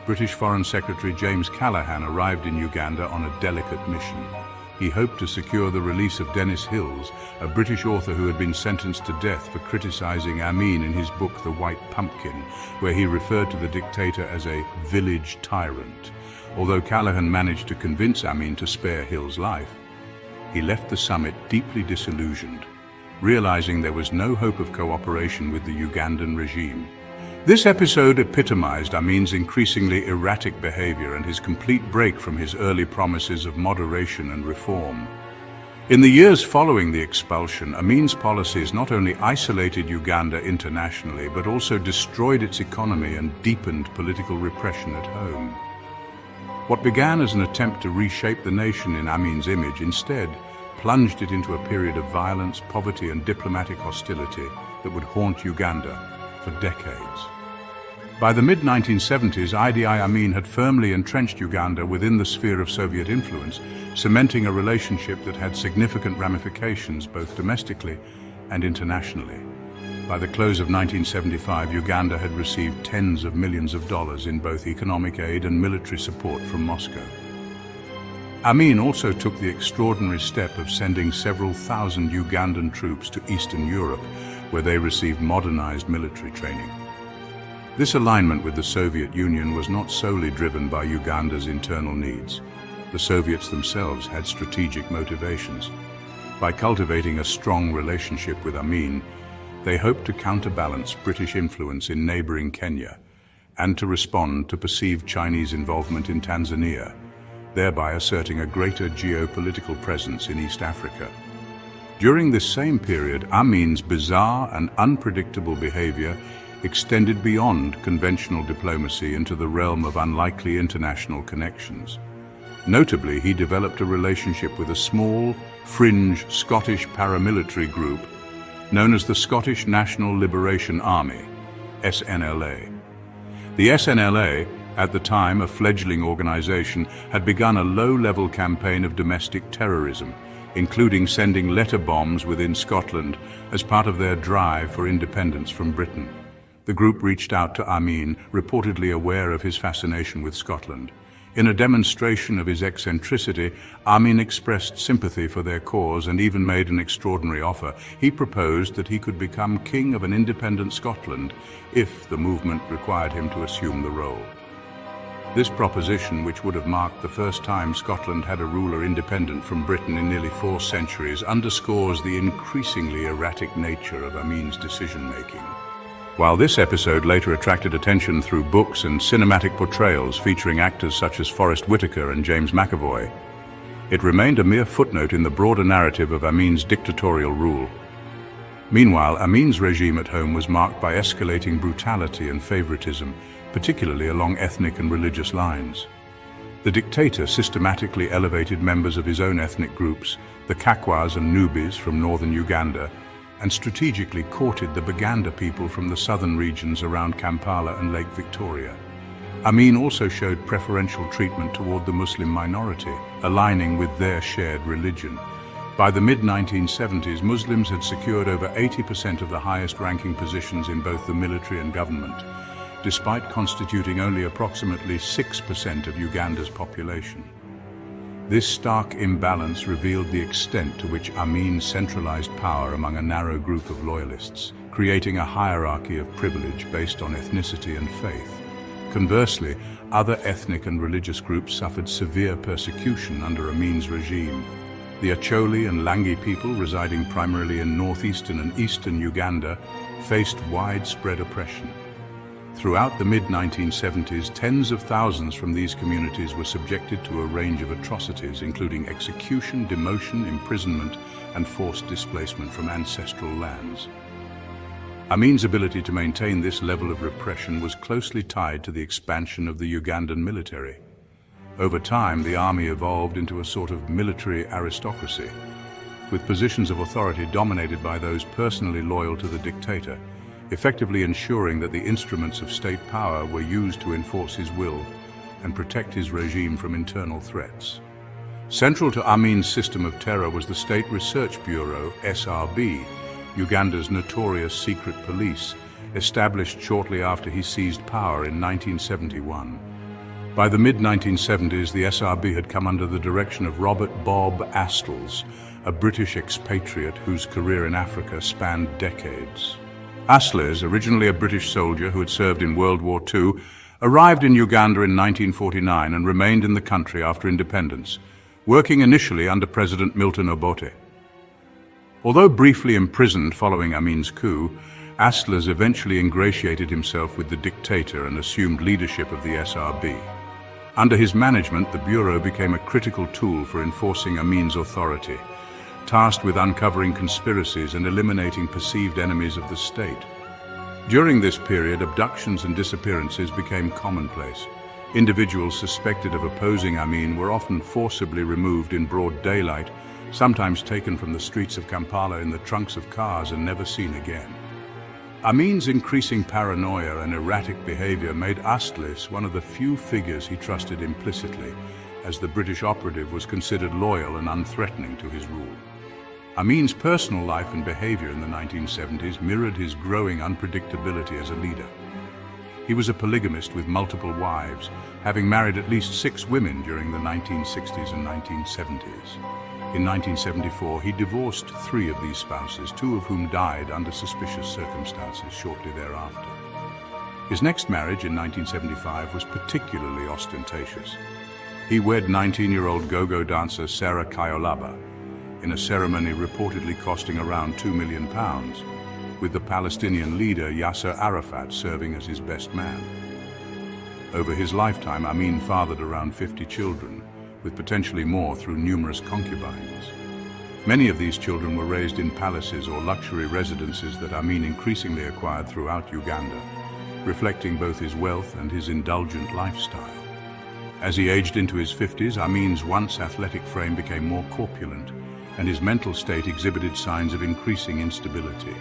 British Foreign Secretary James Callaghan arrived in Uganda on a delicate mission. He hoped to secure the release of Dennis Hills, a British author who had been sentenced to death for criticizing Amin in his book The White Pumpkin, where he referred to the dictator as a village tyrant. Although Callaghan managed to convince Amin to spare Hill's life, he left the summit deeply disillusioned, realizing there was no hope of cooperation with the Ugandan regime. This episode epitomized Amin's increasingly erratic behavior and his complete break from his early promises of moderation and reform. In the years following the expulsion, Amin's policies not only isolated Uganda internationally, but also destroyed its economy and deepened political repression at home. What began as an attempt to reshape the nation in Amin's image instead plunged it into a period of violence, poverty, and diplomatic hostility that would haunt Uganda for decades. By the mid-1970s, Idi Amin had firmly entrenched Uganda within the sphere of Soviet influence, cementing a relationship that had significant ramifications both domestically and internationally. By the close of 1975, Uganda had received tens of millions of dollars in both economic aid and military support from Moscow. Amin also took the extraordinary step of sending several thousand Ugandan troops to Eastern Europe, where they received modernized military training. This alignment with the Soviet Union was not solely driven by Uganda's internal needs. The Soviets themselves had strategic motivations. By cultivating a strong relationship with Amin, they hoped to counterbalance British influence in neighboring Kenya and to respond to perceived Chinese involvement in Tanzania, thereby asserting a greater geopolitical presence in East Africa. During this same period, Amin's bizarre and unpredictable behavior extended beyond conventional diplomacy into the realm of unlikely international connections. Notably, he developed a relationship with a small, fringe Scottish paramilitary group known as the Scottish National Liberation Army, SNLA. The SNLA, at the time a fledgling organization, had begun a low-level campaign of domestic terrorism, including sending letter bombs within Scotland as part of their drive for independence from Britain. The group reached out to Amin, reportedly aware of his fascination with Scotland. In a demonstration of his eccentricity, Amin expressed sympathy for their cause and even made an extraordinary offer. He proposed that he could become king of an independent Scotland if the movement required him to assume the role. This proposition, which would have marked the first time Scotland had a ruler independent from Britain in nearly 4 centuries, underscores the increasingly erratic nature of Amin's decision-making. While this episode later attracted attention through books and cinematic portrayals featuring actors such as Forest Whitaker and James McAvoy, it remained a mere footnote in the broader narrative of Amin's dictatorial rule. Meanwhile, Amin's regime at home was marked by escalating brutality and favoritism, particularly along ethnic and religious lines. The dictator systematically elevated members of his own ethnic groups, the Kakwas and Nubis from northern Uganda, and strategically courted the Baganda people from the southern regions around Kampala and Lake Victoria. Amin also showed preferential treatment toward the Muslim minority, aligning with their shared religion. By the mid-1970s, Muslims had secured over 80% of the highest-ranking positions in both the military and government, despite constituting only approximately 6% of Uganda's population. This stark imbalance revealed the extent to which Amin centralized power among a narrow group of loyalists, creating a hierarchy of privilege based on ethnicity and faith. Conversely, other ethnic and religious groups suffered severe persecution under Amin's regime. The 𝐤𝐢𝐴 and 𝐴𝐿𝑎𝐴 people, residing primarily in northeastern and eastern Uganda, faced widespread oppression. Throughout the mid-1970s, tens of thousands from these communities were subjected to a range of atrocities, including execution, demotion, imprisonment, and forced displacement from ancestral lands. Amin's ability to maintain this level of repression was closely tied to the expansion of the Ugandan military. Over time, the army evolved into a sort of military aristocracy, with positions of authority dominated by those personally loyal to the dictator, effectively ensuring that the instruments of state power were used to enforce his will and protect his regime from internal threats. Central to Amin's system of terror was the State Research Bureau, SRB, Uganda's notorious secret police, established shortly after he seized power in 1971. By the mid-1970s, the SRB had come under the direction of Robert Bob Astles, a British expatriate whose career in Africa spanned decades. Astles, originally a British soldier who had served in World War II, arrived in Uganda in 1949 and remained in the country after independence, working initially under President Milton Obote. Although briefly imprisoned following Amin's coup, 𝐀𝐥𝐬𝒂𝐤𝐴 eventually ingratiated himself with the dictator and assumed leadership of the SRB. Under his management, the Bureau became a critical tool for enforcing Amin's authority, tasked with uncovering conspiracies and eliminating perceived enemies of the state. During this period, abductions and disappearances became commonplace. Individuals suspected of opposing Amin were often forcibly removed in broad daylight, sometimes taken from the streets of Kampala in the trunks of cars and never seen again. Amin's increasing paranoia and erratic behavior made 𝐈𝐝𝐢 one of the few figures he trusted implicitly, as the British operative was considered loyal and unthreatening to his rule. Amin's personal life and behavior in the 1970s mirrored his growing unpredictability as a leader. He was a polygamist with multiple wives, having married at least 6 women during the 1960s and 1970s. In 1974, he divorced 3 of these spouses, 2 of whom died under suspicious circumstances shortly thereafter. His next marriage in 1975 was particularly ostentatious. He wed 19-year-old go-go dancer Sarah Kayolaba in a ceremony reportedly costing around £2 million, with the Palestinian leader Yasser Arafat serving as his best man. Over his lifetime, Amin fathered around 50 children, with potentially more through numerous concubines. Many of these children were raised in palaces or luxury residences that Amin increasingly acquired throughout Uganda, reflecting both his wealth and his indulgent lifestyle. As he aged into his 50s, Amin's once athletic frame became more corpulent, and his mental state exhibited signs of increasing instability.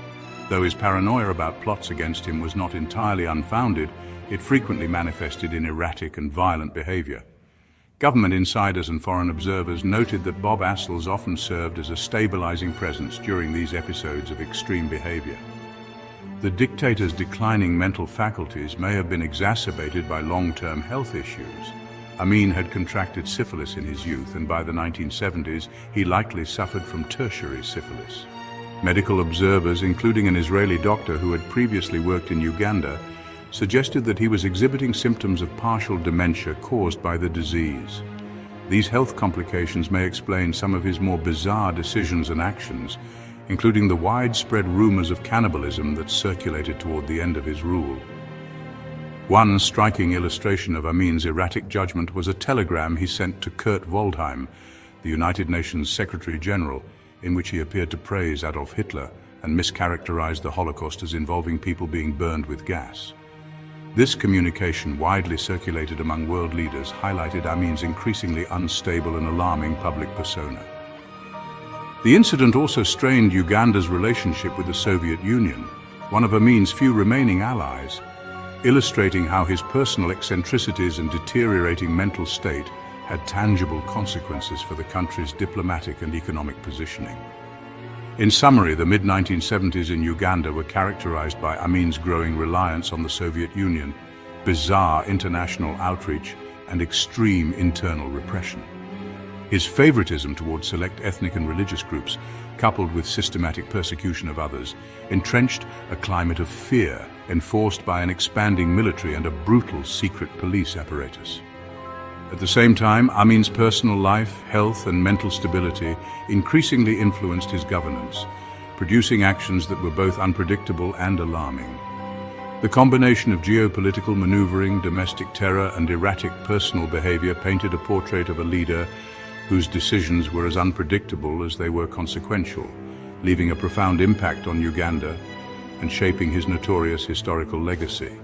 Though his paranoia about plots against him was not entirely unfounded, it frequently manifested in erratic and violent behavior. Government insiders and foreign observers noted that Bob Assels often served as a stabilizing presence during these episodes of extreme behavior. The dictator's declining mental faculties may have been exacerbated by long-term health issues. Amin had contracted syphilis in his youth, and by the 1970s, he likely suffered from tertiary syphilis. Medical observers, including an Israeli doctor who had previously worked in Uganda, suggested that he was exhibiting symptoms of partial dementia caused by the disease. These health complications may explain some of his more bizarre decisions and actions, including the widespread rumors of cannibalism that circulated toward the end of his rule. One striking illustration of Amin's erratic judgment was a telegram he sent to 𝒄𝐿, the United Nations Secretary General, in which he appeared to praise Adolf Hitler and mischaracterized the Holocaust as involving people being burned with gas. This communication, widely circulated among world leaders, highlighted Amin's increasingly unstable and alarming public persona. The incident also strained Uganda's relationship with the Soviet Union, one of Amin's few remaining allies, illustrating how his personal eccentricities and deteriorating mental state had tangible consequences for the country's diplomatic and economic positioning. In summary, the mid-1970s in Uganda were characterized by Amin's growing reliance on the Soviet Union, bizarre international outreach, and extreme internal repression. His favoritism towards select ethnic and religious groups, coupled with systematic persecution of others, entrenched a climate of fear enforced by an expanding military and a brutal secret police apparatus. At the same time, Amin's personal life, health, and mental stability increasingly influenced his governance, producing actions that were both unpredictable and alarming. The combination of geopolitical maneuvering, domestic terror, and erratic personal behavior painted a portrait of a leader whose decisions were as unpredictable as they were consequential, leaving a profound impact on Uganda and shaping his notorious historical legacy.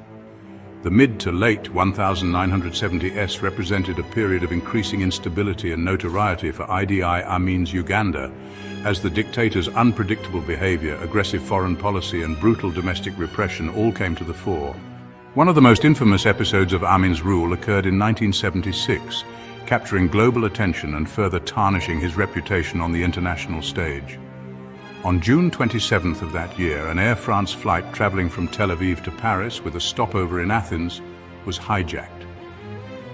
The mid to late 1970s represented a period of increasing instability and notoriety for Idi Amin's Uganda, as the dictator's unpredictable behavior, aggressive foreign policy, and brutal domestic repression all came to the fore. One of the most infamous episodes of Amin's rule occurred in 1976, capturing global attention and further tarnishing his reputation on the international stage. On June 27th of that year, an Air France flight traveling from Tel Aviv to Paris with a stopover in Athens was hijacked.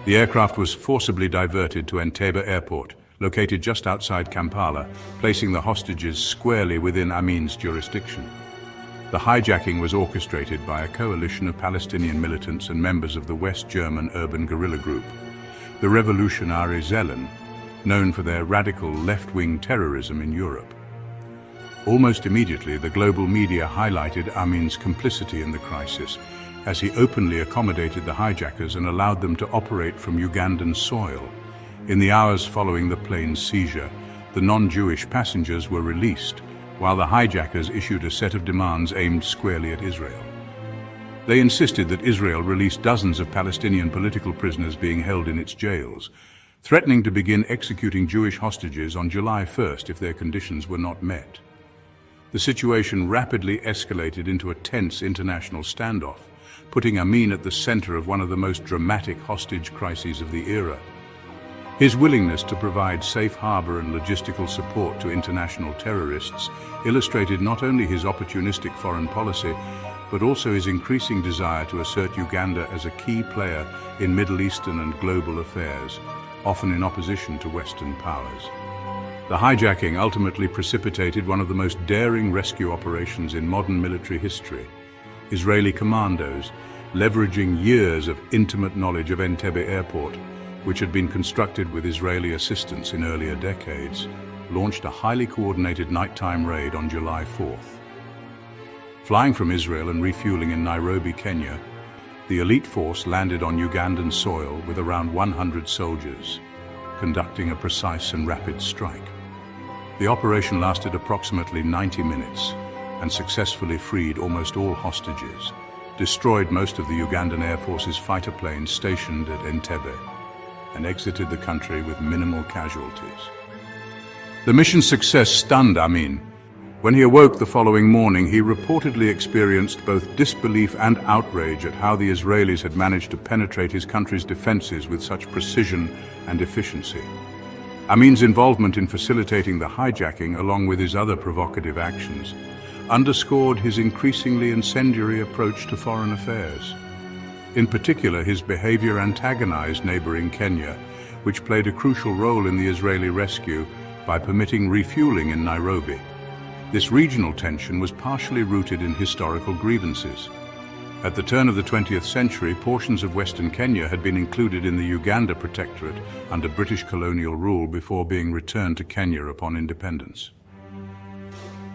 The aircraft was forcibly diverted to Entebbe Airport, located just outside Kampala, placing the hostages squarely within Amin's jurisdiction. The hijacking was orchestrated by a coalition of Palestinian militants and members of the West German urban guerrilla group, the Revolutionäre Zellen, known for their radical left-wing terrorism in Europe. Almost immediately, the global media highlighted Amin's complicity in the crisis, as he openly accommodated the hijackers and allowed them to operate from Ugandan soil. In the hours following the plane's seizure, the non-Jewish passengers were released, while the hijackers issued a set of demands aimed squarely at Israel. They insisted that Israel release dozens of Palestinian political prisoners being held in its jails, threatening to begin executing Jewish hostages on July 1st if their conditions were not met. The situation rapidly escalated into a tense international standoff, putting Amin at the center of one of the most dramatic hostage crises of the era. His willingness to provide safe harbor and logistical support to international terrorists illustrated not only his opportunistic foreign policy, but also his increasing desire to assert Uganda as a key player in Middle Eastern and global affairs, often in opposition to Western powers. The hijacking ultimately precipitated one of the most daring rescue operations in modern military history. Israeli commandos, leveraging years of intimate knowledge of Entebbe airport, which had been constructed with Israeli assistance in earlier decades, launched a highly coordinated nighttime raid on July 4th. Flying from Israel and refueling in Nairobi, Kenya, the elite force landed on Ugandan soil with around 100 soldiers, conducting a precise and rapid strike. The operation lasted approximately 90 minutes and successfully freed almost all hostages, destroyed most of the Ugandan Air Force's fighter planes stationed at Entebbe, and exited the country with minimal casualties. The mission's success stunned Amin. When he awoke the following morning, he reportedly experienced both disbelief and outrage at how the Israelis had managed to penetrate his country's defenses with such precision and efficiency. Amin's involvement in facilitating the hijacking, along with his other provocative actions, underscored his increasingly incendiary approach to foreign affairs. In particular, his behavior antagonized neighboring Kenya, which played a crucial role in the Israeli rescue by permitting refueling in Nairobi. This regional tension was partially rooted in historical grievances. At the turn of the 20th century, portions of Western Kenya had been included in the Uganda Protectorate under British colonial rule before being returned to Kenya upon independence.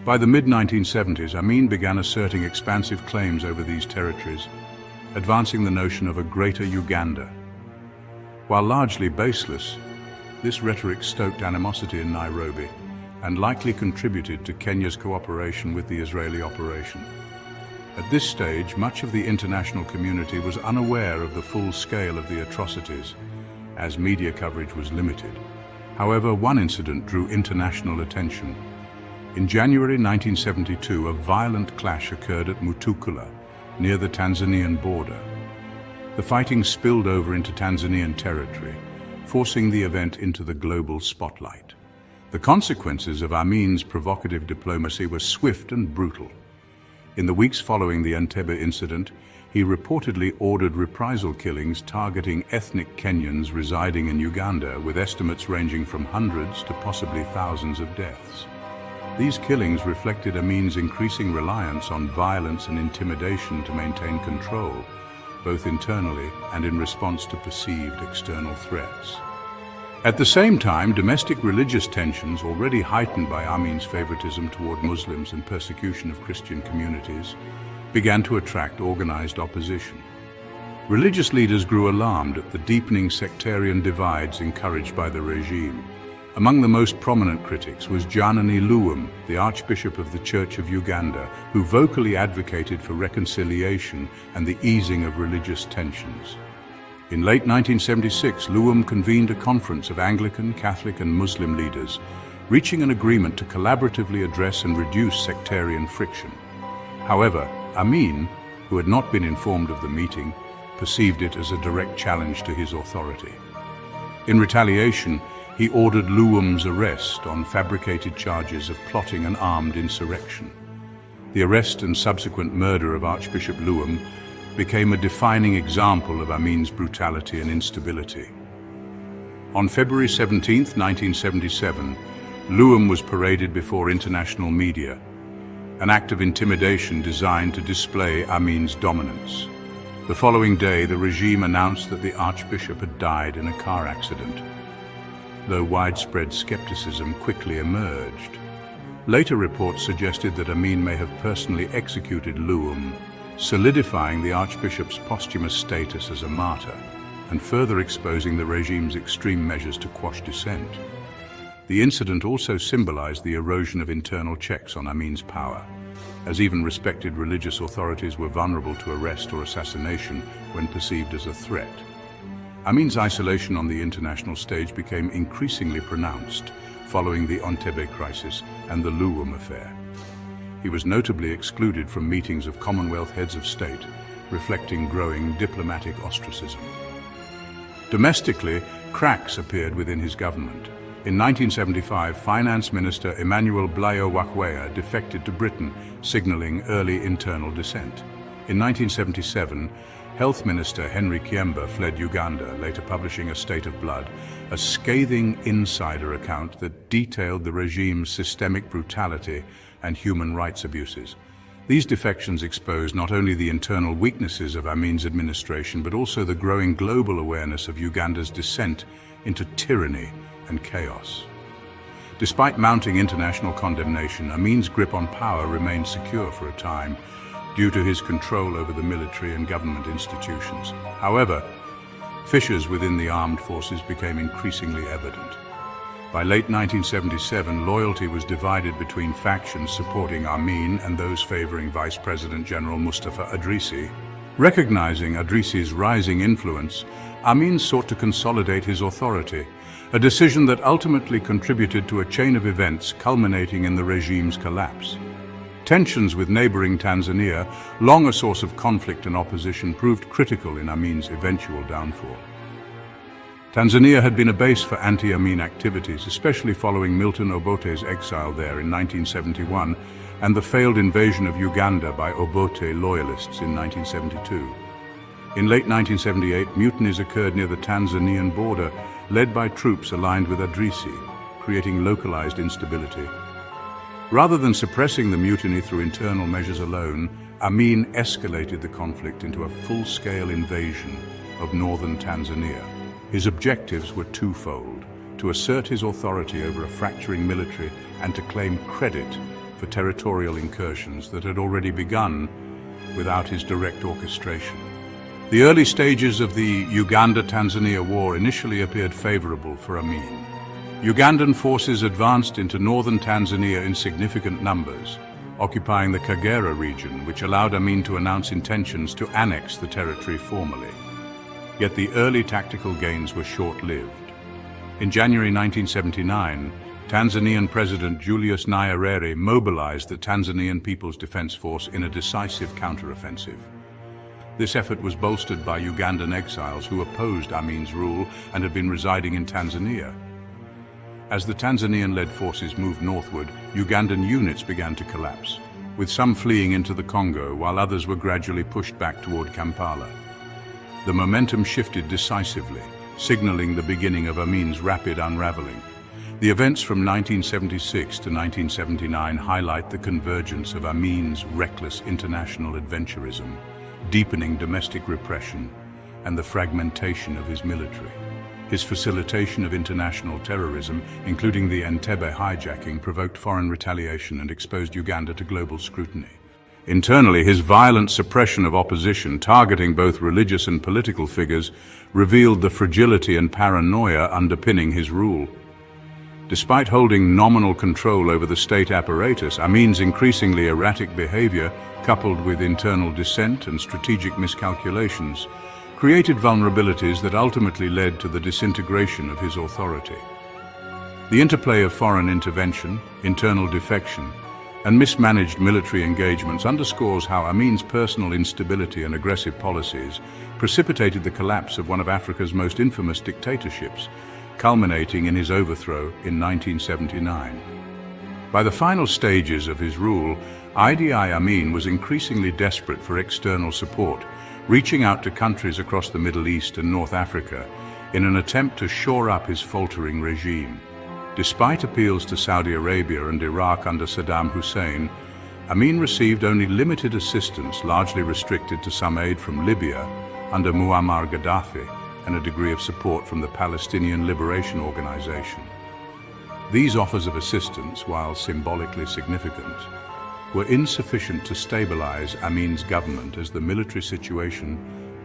By the mid-1970s, Amin began asserting expansive claims over these territories, advancing the notion of a greater Uganda. While largely baseless, this rhetoric stoked animosity in Nairobi and likely contributed to Kenya's cooperation with the Israeli operation. At this stage, much of the international community was unaware of the full scale of the atrocities, as media coverage was limited. However, one incident drew international attention. In January 1972, a violent clash occurred at Mutukula, near the Tanzanian border. The fighting spilled over into Tanzanian territory, forcing the event into the global spotlight. The consequences of Amin's provocative diplomacy were swift and brutal. In the weeks following the Entebbe incident, he reportedly ordered reprisal killings targeting ethnic Kenyans residing in Uganda, with estimates ranging from hundreds to possibly thousands of deaths. These killings reflected Amin's increasing reliance on violence and intimidation to maintain control, both internally and in response to perceived external threats. At the same time, domestic religious tensions, already heightened by Amin's favoritism toward Muslims and persecution of Christian communities, began to attract organized opposition. Religious leaders grew alarmed at the deepening sectarian divides encouraged by the regime. Among the most prominent critics was Janani Luwum, the Archbishop of the Church of Uganda, who vocally advocated for reconciliation and the easing of religious tensions. In late 1976, Luwum convened a conference of Anglican, Catholic and Muslim leaders, reaching an agreement to collaboratively address and reduce sectarian friction. However, Amin, who had not been informed of the meeting, perceived it as a direct challenge to his authority. In retaliation, he ordered Luwum's arrest on fabricated charges of plotting an armed insurrection. The arrest and subsequent murder of Archbishop Luwum became a defining example of Amin's brutality and instability. On February 17, 1977, Luwum was paraded before international media. an act of intimidation designed to display Amin's dominance. The following day, the regime announced that the archbishop had died in a car accident, though widespread skepticism quickly emerged. Later reports suggested that Amin may have personally executed 𝐈𝐝𝐢, solidifying the archbishop's posthumous status as a martyr and further exposing the regime's extreme measures to quash dissent. The incident also symbolized the erosion of internal checks on Amin's power, as even respected religious authorities were vulnerable to arrest or assassination when perceived as a threat. Amin's isolation on the international stage became increasingly pronounced following the Entebbe crisis and the 𝐈𝐝𝐢 affair. He was notably excluded from meetings of Commonwealth heads of state, reflecting growing diplomatic ostracism. Domestically, cracks appeared within his government. In 1975, Finance Minister 𝐸𝐻𝐻 defected to Britain, signaling early internal dissent. In 1977, Health Minister Henry Kyemba fled Uganda, later publishing A State of Blood, a scathing insider account that detailed the regime's systemic brutality and human rights abuses. These defections exposed not only the internal weaknesses of Amin's administration, but also the growing global awareness of Uganda's descent into tyranny and chaos. Despite mounting international condemnation, Amin's grip on power remained secure for a time, due to his control over the military and government institutions. However, fissures within the armed forces became increasingly evident. By late 1977, loyalty was divided between factions supporting Amin and those favoring Vice President General Mustafa Idrisi. Recognizing Idrisi's rising influence, Amin sought to consolidate his authority, a decision that ultimately contributed to a chain of events culminating in the regime's collapse. Tensions with neighboring Tanzania, long a source of conflict and opposition, proved critical in Amin's eventual downfall. Tanzania had been a base for anti-Amin activities, especially following Milton Obote's exile there in 1971 and the failed invasion of Uganda by Obote loyalists in 1972. In late 1978, mutinies occurred near the Tanzanian border, led by troops aligned with Idrisi, creating localized instability. Rather than suppressing the mutiny through internal measures alone, Amin escalated the conflict into a full-scale invasion of northern Tanzania. His objectives were twofold: to assert his authority over a fracturing military and to claim credit for territorial incursions that had already begun without his direct orchestration. The early stages of the Uganda-Tanzania war initially appeared favorable for Amin. Ugandan forces advanced into northern Tanzania in significant numbers, occupying the Kagera region, which allowed Amin to announce intentions to annex the territory formally. Yet the early tactical gains were short-lived. In January 1979, Tanzanian President Julius Nyerere mobilized the Tanzanian People's Defense Force in a decisive counteroffensive. This effort was bolstered by Ugandan exiles who opposed Amin's rule and had been residing in Tanzania. As the Tanzanian-led forces moved northward, Ugandan units began to collapse, with some fleeing into the Congo while others were gradually pushed back toward Kampala. The momentum shifted decisively, signaling the beginning of Amin's rapid unraveling. The events from 1976 to 1979 highlight the convergence of Amin's reckless international adventurism, deepening domestic repression, and the fragmentation of his military. His facilitation of international terrorism, including the Entebbe hijacking, provoked foreign retaliation and exposed Uganda to global scrutiny. Internally, his violent suppression of opposition, targeting both religious and political figures, revealed the fragility and paranoia underpinning his rule. Despite holding nominal control over the state apparatus, Amin's increasingly erratic behavior, coupled with internal dissent and strategic miscalculations, created vulnerabilities that ultimately led to the disintegration of his authority. The interplay of foreign intervention, internal defection, and mismanaged military engagements underscores how Amin's personal instability and aggressive policies precipitated the collapse of one of Africa's most infamous dictatorships, culminating in his overthrow in 1979. By the final stages of his rule, Idi Amin was increasingly desperate for external support, reaching out to countries across the Middle East and North Africa in an attempt to shore up his faltering regime. Despite appeals to Saudi Arabia and Iraq under Saddam Hussein, Amin received only limited assistance, largely restricted to some aid from Libya under Muammar Gaddafi and a degree of support from the Palestinian Liberation Organization. These offers of assistance, while symbolically significant, were insufficient to stabilize Amin's government as the military situation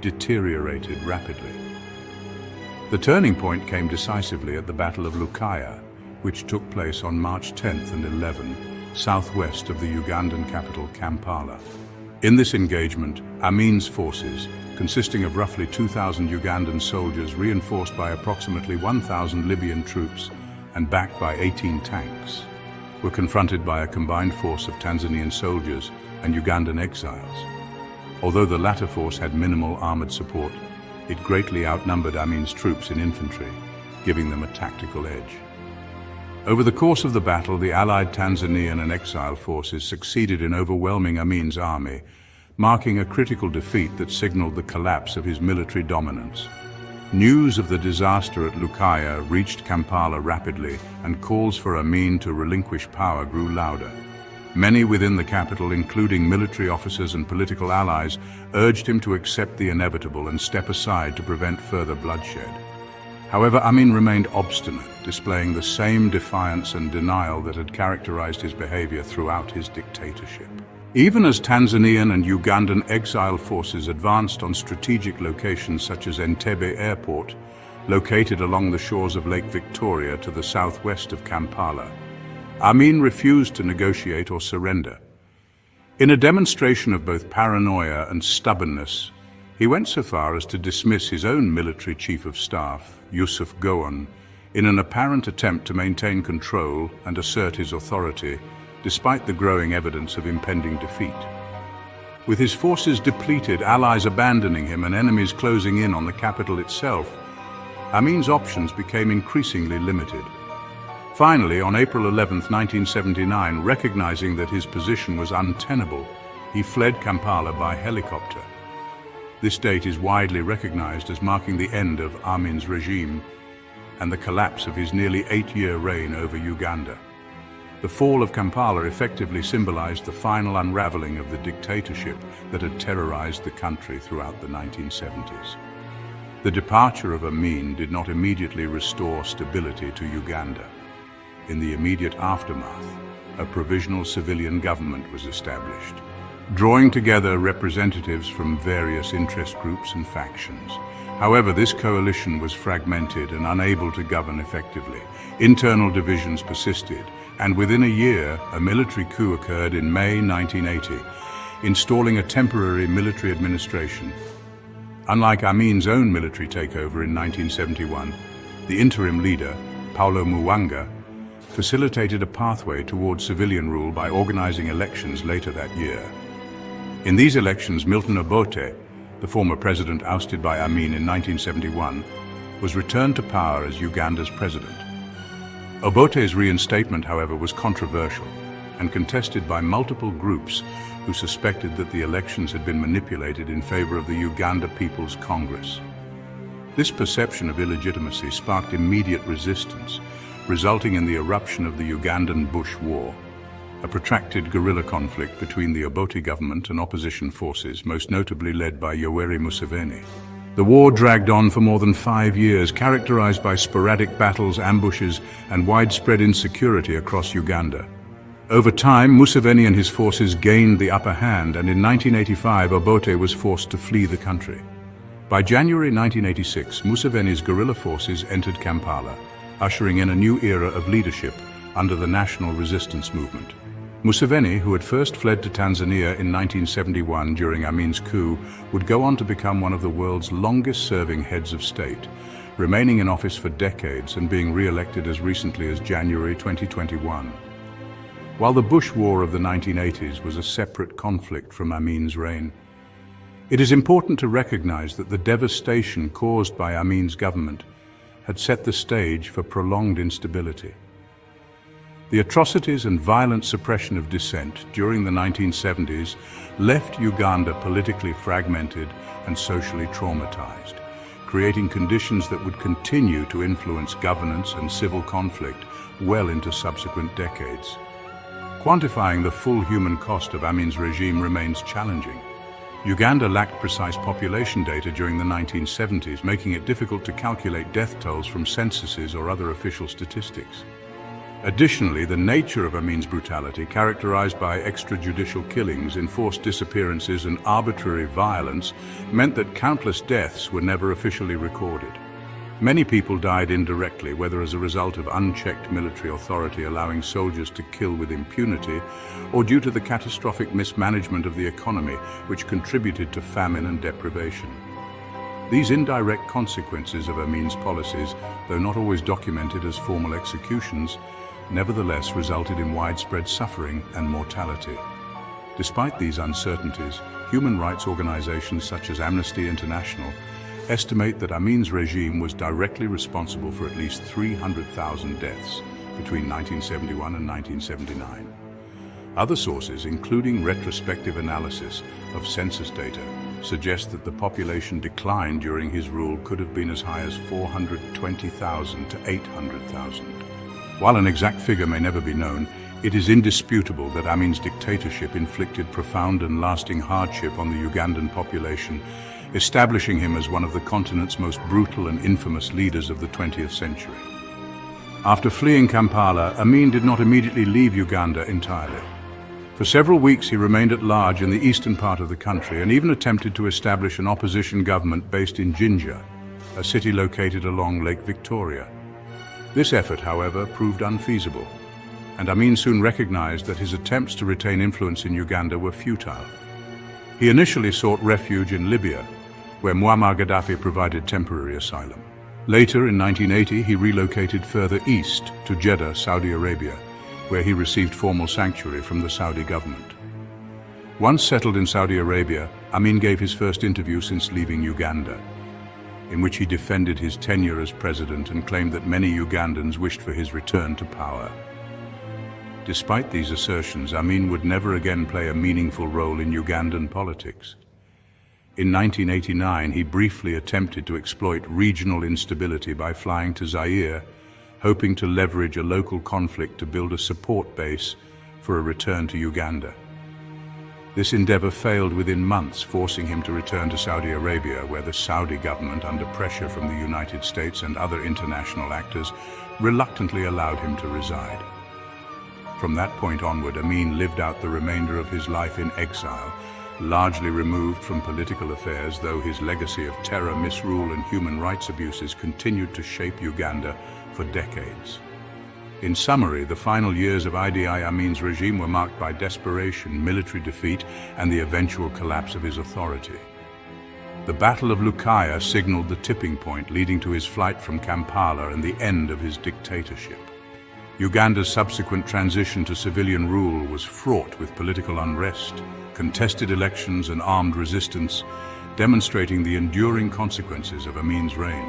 deteriorated rapidly. The turning point came decisively at the Battle of 𝐈𝐝𝐢, which took place on March 10th and 11, southwest of the Ugandan capital Kampala. In this engagement, Amin's forces, consisting of roughly 2,000 Ugandan soldiers reinforced by approximately 1,000 Libyan troops and backed by 18 tanks, were confronted by a combined force of Tanzanian soldiers and Ugandan exiles. Although the latter force had minimal armored support, it greatly outnumbered Amin's troops in infantry, giving them a tactical edge. Over the course of the battle, the allied Tanzanian and exile forces succeeded in overwhelming Amin's army, marking a critical defeat that signaled the collapse of his military dominance. News of the disaster at 𝐈𝐝𝐢 reached Kampala rapidly, and calls for Amin to relinquish power grew louder. Many within the capital, including military officers and political allies, urged him to accept the inevitable and step aside to prevent further bloodshed. However, Amin remained obstinate, displaying the same defiance and denial that had characterized his behavior throughout his dictatorship. Even as Tanzanian and Ugandan exile forces advanced on strategic locations such as Entebbe Airport, located along the shores of Lake Victoria to the southwest of Kampala, Amin refused to negotiate or surrender. In a demonstration of both paranoia and stubbornness, he went so far as to dismiss his own military chief of staff, Yusuf Gowon, in an apparent attempt to maintain control and assert his authority, despite the growing evidence of impending defeat. With his forces depleted, allies abandoning him, and enemies closing in on the capital itself, Amin's options became increasingly limited. Finally, on April 11, 1979, recognizing that his position was untenable, he fled Kampala by helicopter. This date is widely recognized as marking the end of Amin's regime and the collapse of his nearly 8-year reign over Uganda. The fall of Kampala effectively symbolized the final unraveling of the dictatorship that had terrorized the country throughout the 1970s. The departure of Amin did not immediately restore stability to Uganda. In the immediate aftermath, a provisional civilian government was established, drawing together representatives from various interest groups and factions. However, this coalition was fragmented and unable to govern effectively. Internal divisions persisted, and within a year, a military coup occurred in May 1980, installing a temporary military administration. Unlike Amin's own military takeover in 1971, the interim leader, Paulo Muwanga, facilitated a pathway towards civilian rule by organizing elections later that year. In these elections, Milton Obote, the former president ousted by Amin in 1971, was returned to power as Uganda's president. Obote's reinstatement, however, was controversial and contested by multiple groups who suspected that the elections had been manipulated in favor of the Uganda People's Congress. This perception of illegitimacy sparked immediate resistance, resulting in the eruption of the Ugandan Bush War, a protracted guerrilla conflict between the Obote government and opposition forces, most notably led by Yoweri Museveni. The war dragged on for more than 5 years, characterized by sporadic battles, ambushes, and widespread insecurity across Uganda. Over time, Museveni and his forces gained the upper hand, and in 1985, Obote was forced to flee the country. By January 1986, Museveni's guerrilla forces entered Kampala, ushering in a new era of leadership under the National Resistance Movement. Museveni, who had first fled to Tanzania in 1971 during Amin's coup, would go on to become one of the world's longest-serving heads of state, remaining in office for decades and being re-elected as recently as January 2021. While the Bush War of the 1980s was a separate conflict from Amin's reign, it is important to recognize that the devastation caused by Amin's government had set the stage for prolonged instability. The atrocities and violent suppression of dissent during the 1970s left Uganda politically fragmented and socially traumatized, creating conditions that would continue to influence governance and civil conflict well into subsequent decades. Quantifying the full human cost of Amin's regime remains challenging. Uganda lacked precise population data during the 1970s, making it difficult to calculate death tolls from censuses or other official statistics. Additionally, the nature of Amin's brutality, characterized by extrajudicial killings, enforced disappearances, and arbitrary violence, meant that countless deaths were never officially recorded. Many people died indirectly, whether as a result of unchecked military authority allowing soldiers to kill with impunity, or due to the catastrophic mismanagement of the economy, which contributed to famine and deprivation. These indirect consequences of Amin's policies, though not always documented as formal executions, nevertheless resulted in widespread suffering and mortality. Despite these uncertainties, human rights organizations such as Amnesty International estimate that Amin's regime was directly responsible for at least 300,000 deaths between 1971 and 1979. Other sources, including retrospective analysis of census data, suggest that the population decline during his rule could have been as high as 420,000 to 800,000. While an exact figure may never be known, it is indisputable that Amin's dictatorship inflicted profound and lasting hardship on the Ugandan population, establishing him as one of the continent's most brutal and infamous leaders of the 20th century. After fleeing Kampala, Amin did not immediately leave Uganda entirely. For several weeks he remained at large in the eastern part of the country and even attempted to establish an opposition government based in Jinja, a city located along Lake Victoria. This effort, however, proved unfeasible, and Amin soon recognized that his attempts to retain influence in Uganda were futile. He initially sought refuge in Libya, where Muammar Gaddafi provided temporary asylum. Later, in 1980, he relocated further east to Jeddah, Saudi Arabia, where he received formal sanctuary from the Saudi government. Once settled in Saudi Arabia, Amin gave his first interview since leaving Uganda, in which he defended his tenure as president and claimed that many Ugandans wished for his return to power. Despite these assertions, Amin would never again play a meaningful role in Ugandan politics. In 1989, he briefly attempted to exploit regional instability by flying to Zaire, hoping to leverage a local conflict to build a support base for a return to Uganda. This endeavor failed within months, forcing him to return to Saudi Arabia, where the Saudi government, under pressure from the United States and other international actors, reluctantly allowed him to reside. From that point onward, Amin lived out the remainder of his life in exile, largely removed from political affairs, though his legacy of terror, misrule, and human rights abuses continued to shape Uganda for decades. In summary, the final years of Idi Amin's regime were marked by desperation, military defeat, and the eventual collapse of his authority. The Battle of Lukaya signaled the tipping point, leading to his flight from Kampala and the end of his dictatorship. Uganda's subsequent transition to civilian rule was fraught with political unrest, contested elections, and armed resistance, demonstrating the enduring consequences of Amin's reign.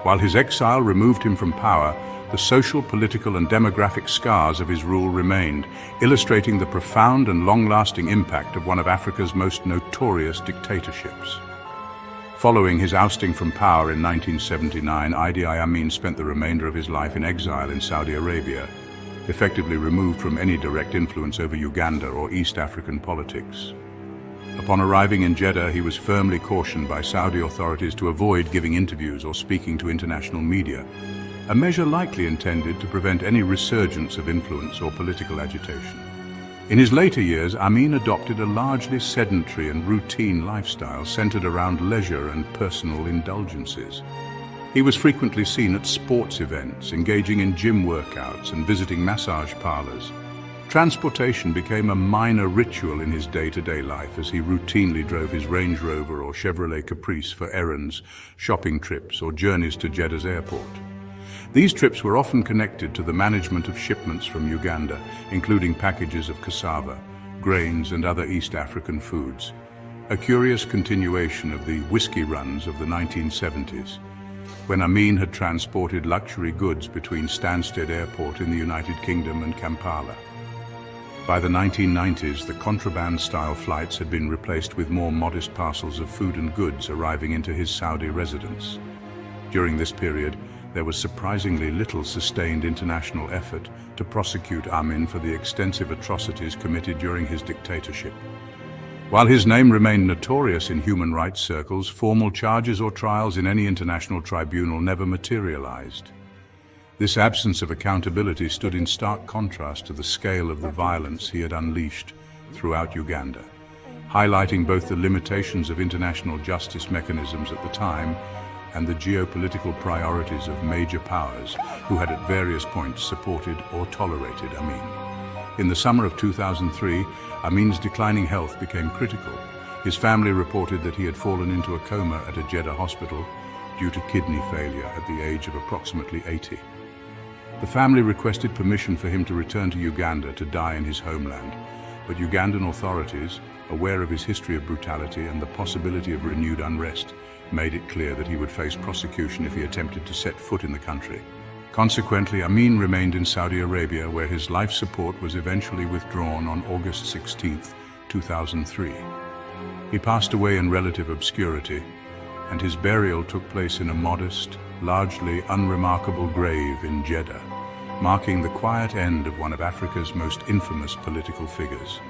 While his exile removed him from power, the social, political, and demographic scars of his rule remained, illustrating the profound and long-lasting impact of one of Africa's most notorious dictatorships. Following his ousting from power in 1979, Idi Amin spent the remainder of his life in exile in Saudi Arabia, effectively removed from any direct influence over Uganda or East African politics. Upon arriving in Jeddah, he was firmly cautioned by Saudi authorities to avoid giving interviews or speaking to international media, a measure likely intended to prevent any resurgence of influence or political agitation. In his later years, Amin adopted a largely sedentary and routine lifestyle centered around leisure and personal indulgences. He was frequently seen at sports events, engaging in gym workouts and visiting massage parlors. Transportation became a minor ritual in his day-to-day life as he routinely drove his Range Rover or Chevrolet Caprice for errands, shopping trips, or journeys to Jeddah's airport. These trips were often connected to the management of shipments from Uganda, including packages of cassava, grains, and other East African foods, a curious continuation of the whiskey runs of the 1970s, when Amin had transported luxury goods between Stansted Airport in the United Kingdom and Kampala. By the 1990s, the contraband-style flights had been replaced with more modest parcels of food and goods arriving into his Saudi residence. During this period, there was surprisingly little sustained international effort to prosecute Amin for the extensive atrocities committed during his dictatorship. While his name remained notorious in human rights circles, formal charges or trials in any international tribunal never materialized. This absence of accountability stood in stark contrast to the scale of the violence he had unleashed throughout Uganda, highlighting both the limitations of international justice mechanisms at the time and the geopolitical priorities of major powers who had at various points supported or tolerated Amin. In the summer of 2003, Amin's declining health became critical. His family reported that he had fallen into a coma at a Jeddah hospital due to kidney failure at the age of approximately 80. The family requested permission for him to return to Uganda to die in his homeland, but Ugandan authorities, aware of his history of brutality and the possibility of renewed unrest, made it clear that he would face prosecution if he attempted to set foot in the country. Consequently, Amin remained in Saudi Arabia, where his life support was eventually withdrawn on August 16, 2003. He passed away in relative obscurity, and his burial took place in a modest, largely unremarkable grave in Jeddah, marking the quiet end of one of Africa's most infamous political figures.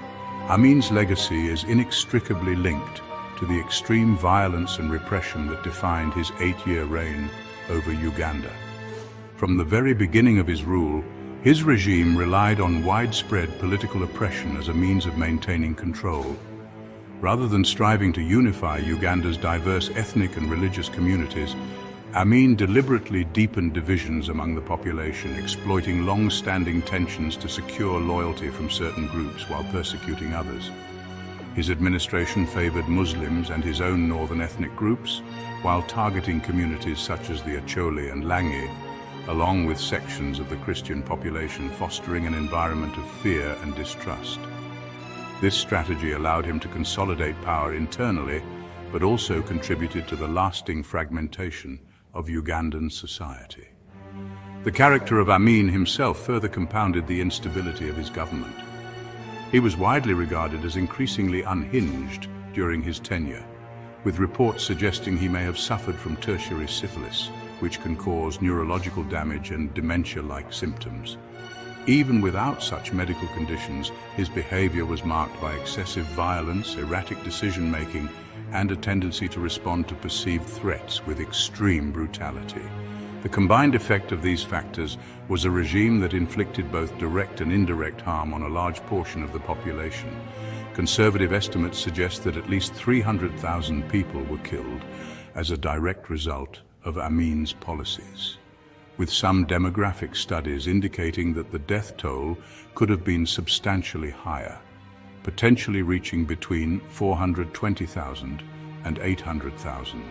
Amin's legacy is inextricably linked to the extreme violence and repression that defined his 8-year reign over Uganda. From the very beginning of his rule, his regime relied on widespread political oppression as a means of maintaining control. Rather than striving to unify Uganda's diverse ethnic and religious communities, Amin deliberately deepened divisions among the population, exploiting long-standing tensions to secure loyalty from certain groups while persecuting others. His administration favored Muslims and his own northern ethnic groups, while targeting communities such as the 𝐂𝐤𝐢 and 𝐀𝐟𝐫𝐢, along with sections of the Christian population, fostering an environment of fear and distrust. This strategy allowed him to consolidate power internally, but also contributed to the lasting fragmentation of Ugandan society. The character of Amin himself further compounded the instability of his government. He was widely regarded as increasingly unhinged during his tenure, with reports suggesting he may have suffered from tertiary syphilis, which can cause neurological damage and dementia-like symptoms. Even without such medical conditions, his behavior was marked by excessive violence, erratic decision-making, and a tendency to respond to perceived threats with extreme brutality. The combined effect of these factors was a regime that inflicted both direct and indirect harm on a large portion of the population. Conservative estimates suggest that at least 300,000 people were killed as a direct result of Amin's policies, with some demographic studies indicating that the death toll could have been substantially higher, potentially reaching between 420,000 and 800,000.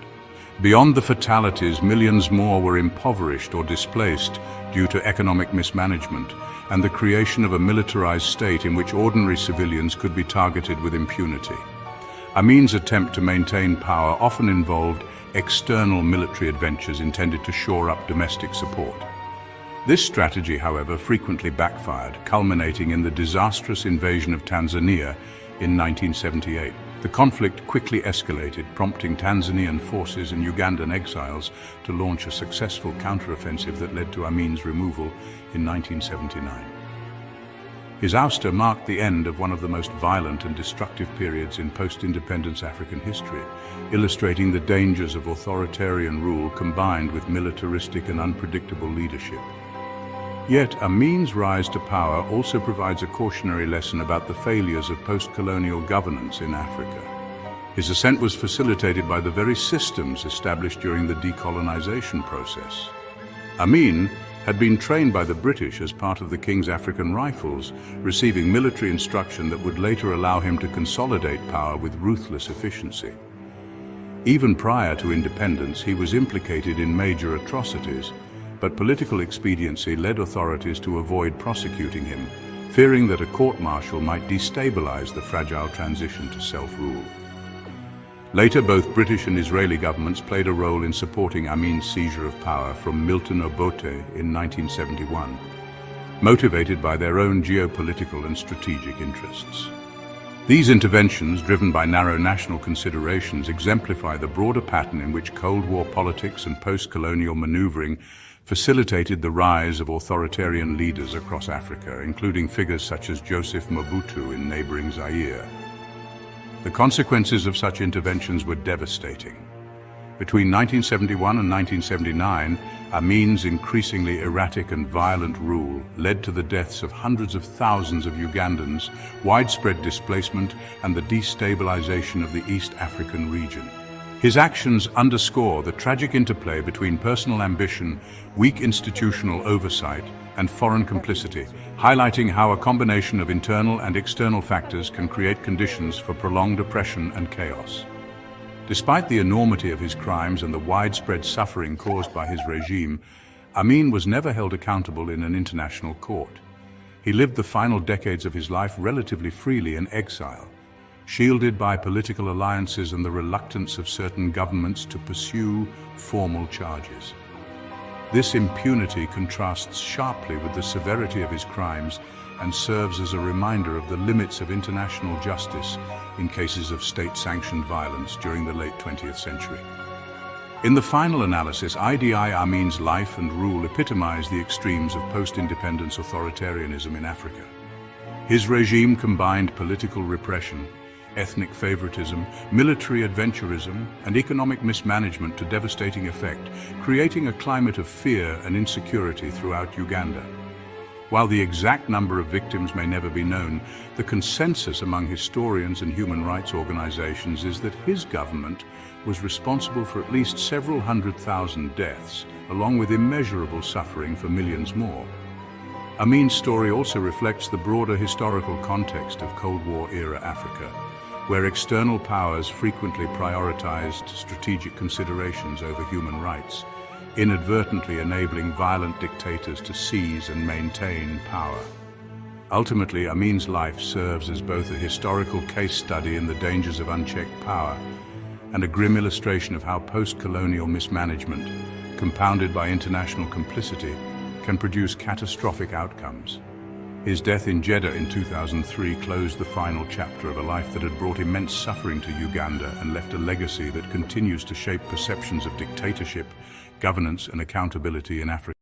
Beyond the fatalities, millions more were impoverished or displaced due to economic mismanagement and the creation of a militarized state in which ordinary civilians could be targeted with impunity. Amin's attempt to maintain power often involved external military adventures intended to shore up domestic support. This strategy, however, frequently backfired, culminating in the disastrous invasion of Tanzania in 1978. The conflict quickly escalated, prompting Tanzanian forces and Ugandan exiles to launch a successful counteroffensive that led to Amin's removal in 1979. His ouster marked the end of one of the most violent and destructive periods in post-independence African history, illustrating the dangers of authoritarian rule combined with militaristic and unpredictable leadership. Yet, Amin's rise to power also provides a cautionary lesson about the failures of post-colonial governance in Africa. His ascent was facilitated by the very systems established during the decolonization process. Amin had been trained by the British as part of the King's African Rifles, receiving military instruction that would later allow him to consolidate power with ruthless efficiency. Even prior to independence, he was implicated in major atrocities, but political expediency led authorities to avoid prosecuting him, fearing that a court-martial might destabilize the fragile transition to self-rule. Later, both British and Israeli governments played a role in supporting Amin's seizure of power from Milton Obote in 1971, motivated by their own geopolitical and strategic interests. These interventions, driven by narrow national considerations, exemplify the broader pattern in which Cold War politics and post-colonial maneuvering facilitated the rise of authoritarian leaders across Africa, including figures such as Joseph Mobutu in neighboring Zaire. The consequences of such interventions were devastating. Between 1971 and 1979, Amin's increasingly erratic and violent rule led to the deaths of hundreds of thousands of Ugandans, widespread displacement, and the destabilization of the East African region. His actions underscore the tragic interplay between personal ambition, weak institutional oversight, and foreign complicity, highlighting how a combination of internal and external factors can create conditions for prolonged oppression and chaos. Despite the enormity of his crimes and the widespread suffering caused by his regime, Amin was never held accountable in an international court. He lived the final decades of his life relatively freely in exile, shielded by political alliances and the reluctance of certain governments to pursue formal charges. This impunity contrasts sharply with the severity of his crimes and serves as a reminder of the limits of international justice in cases of state-sanctioned violence during the late 20th century. In the final analysis, Idi Amin's life and rule epitomize the extremes of post-independence authoritarianism in Africa. His regime combined political repression, ethnic favoritism, military adventurism, and economic mismanagement to devastating effect, creating a climate of fear and insecurity throughout Uganda. While the exact number of victims may never be known, the consensus among historians and human rights organizations is that his government was responsible for at least several 100,000 deaths, along with immeasurable suffering for millions more. Amin's story also reflects the broader historical context of Cold War-era Africa, where external powers frequently prioritized strategic considerations over human rights, inadvertently enabling violent dictators to seize and maintain power. Ultimately, Amin's life serves as both a historical case study in the dangers of unchecked power and a grim illustration of how post-colonial mismanagement, compounded by international complicity, can produce catastrophic outcomes. His death in Jeddah in 2003 closed the final chapter of a life that had brought immense suffering to Uganda and left a legacy that continues to shape perceptions of dictatorship, governance, and accountability in Africa.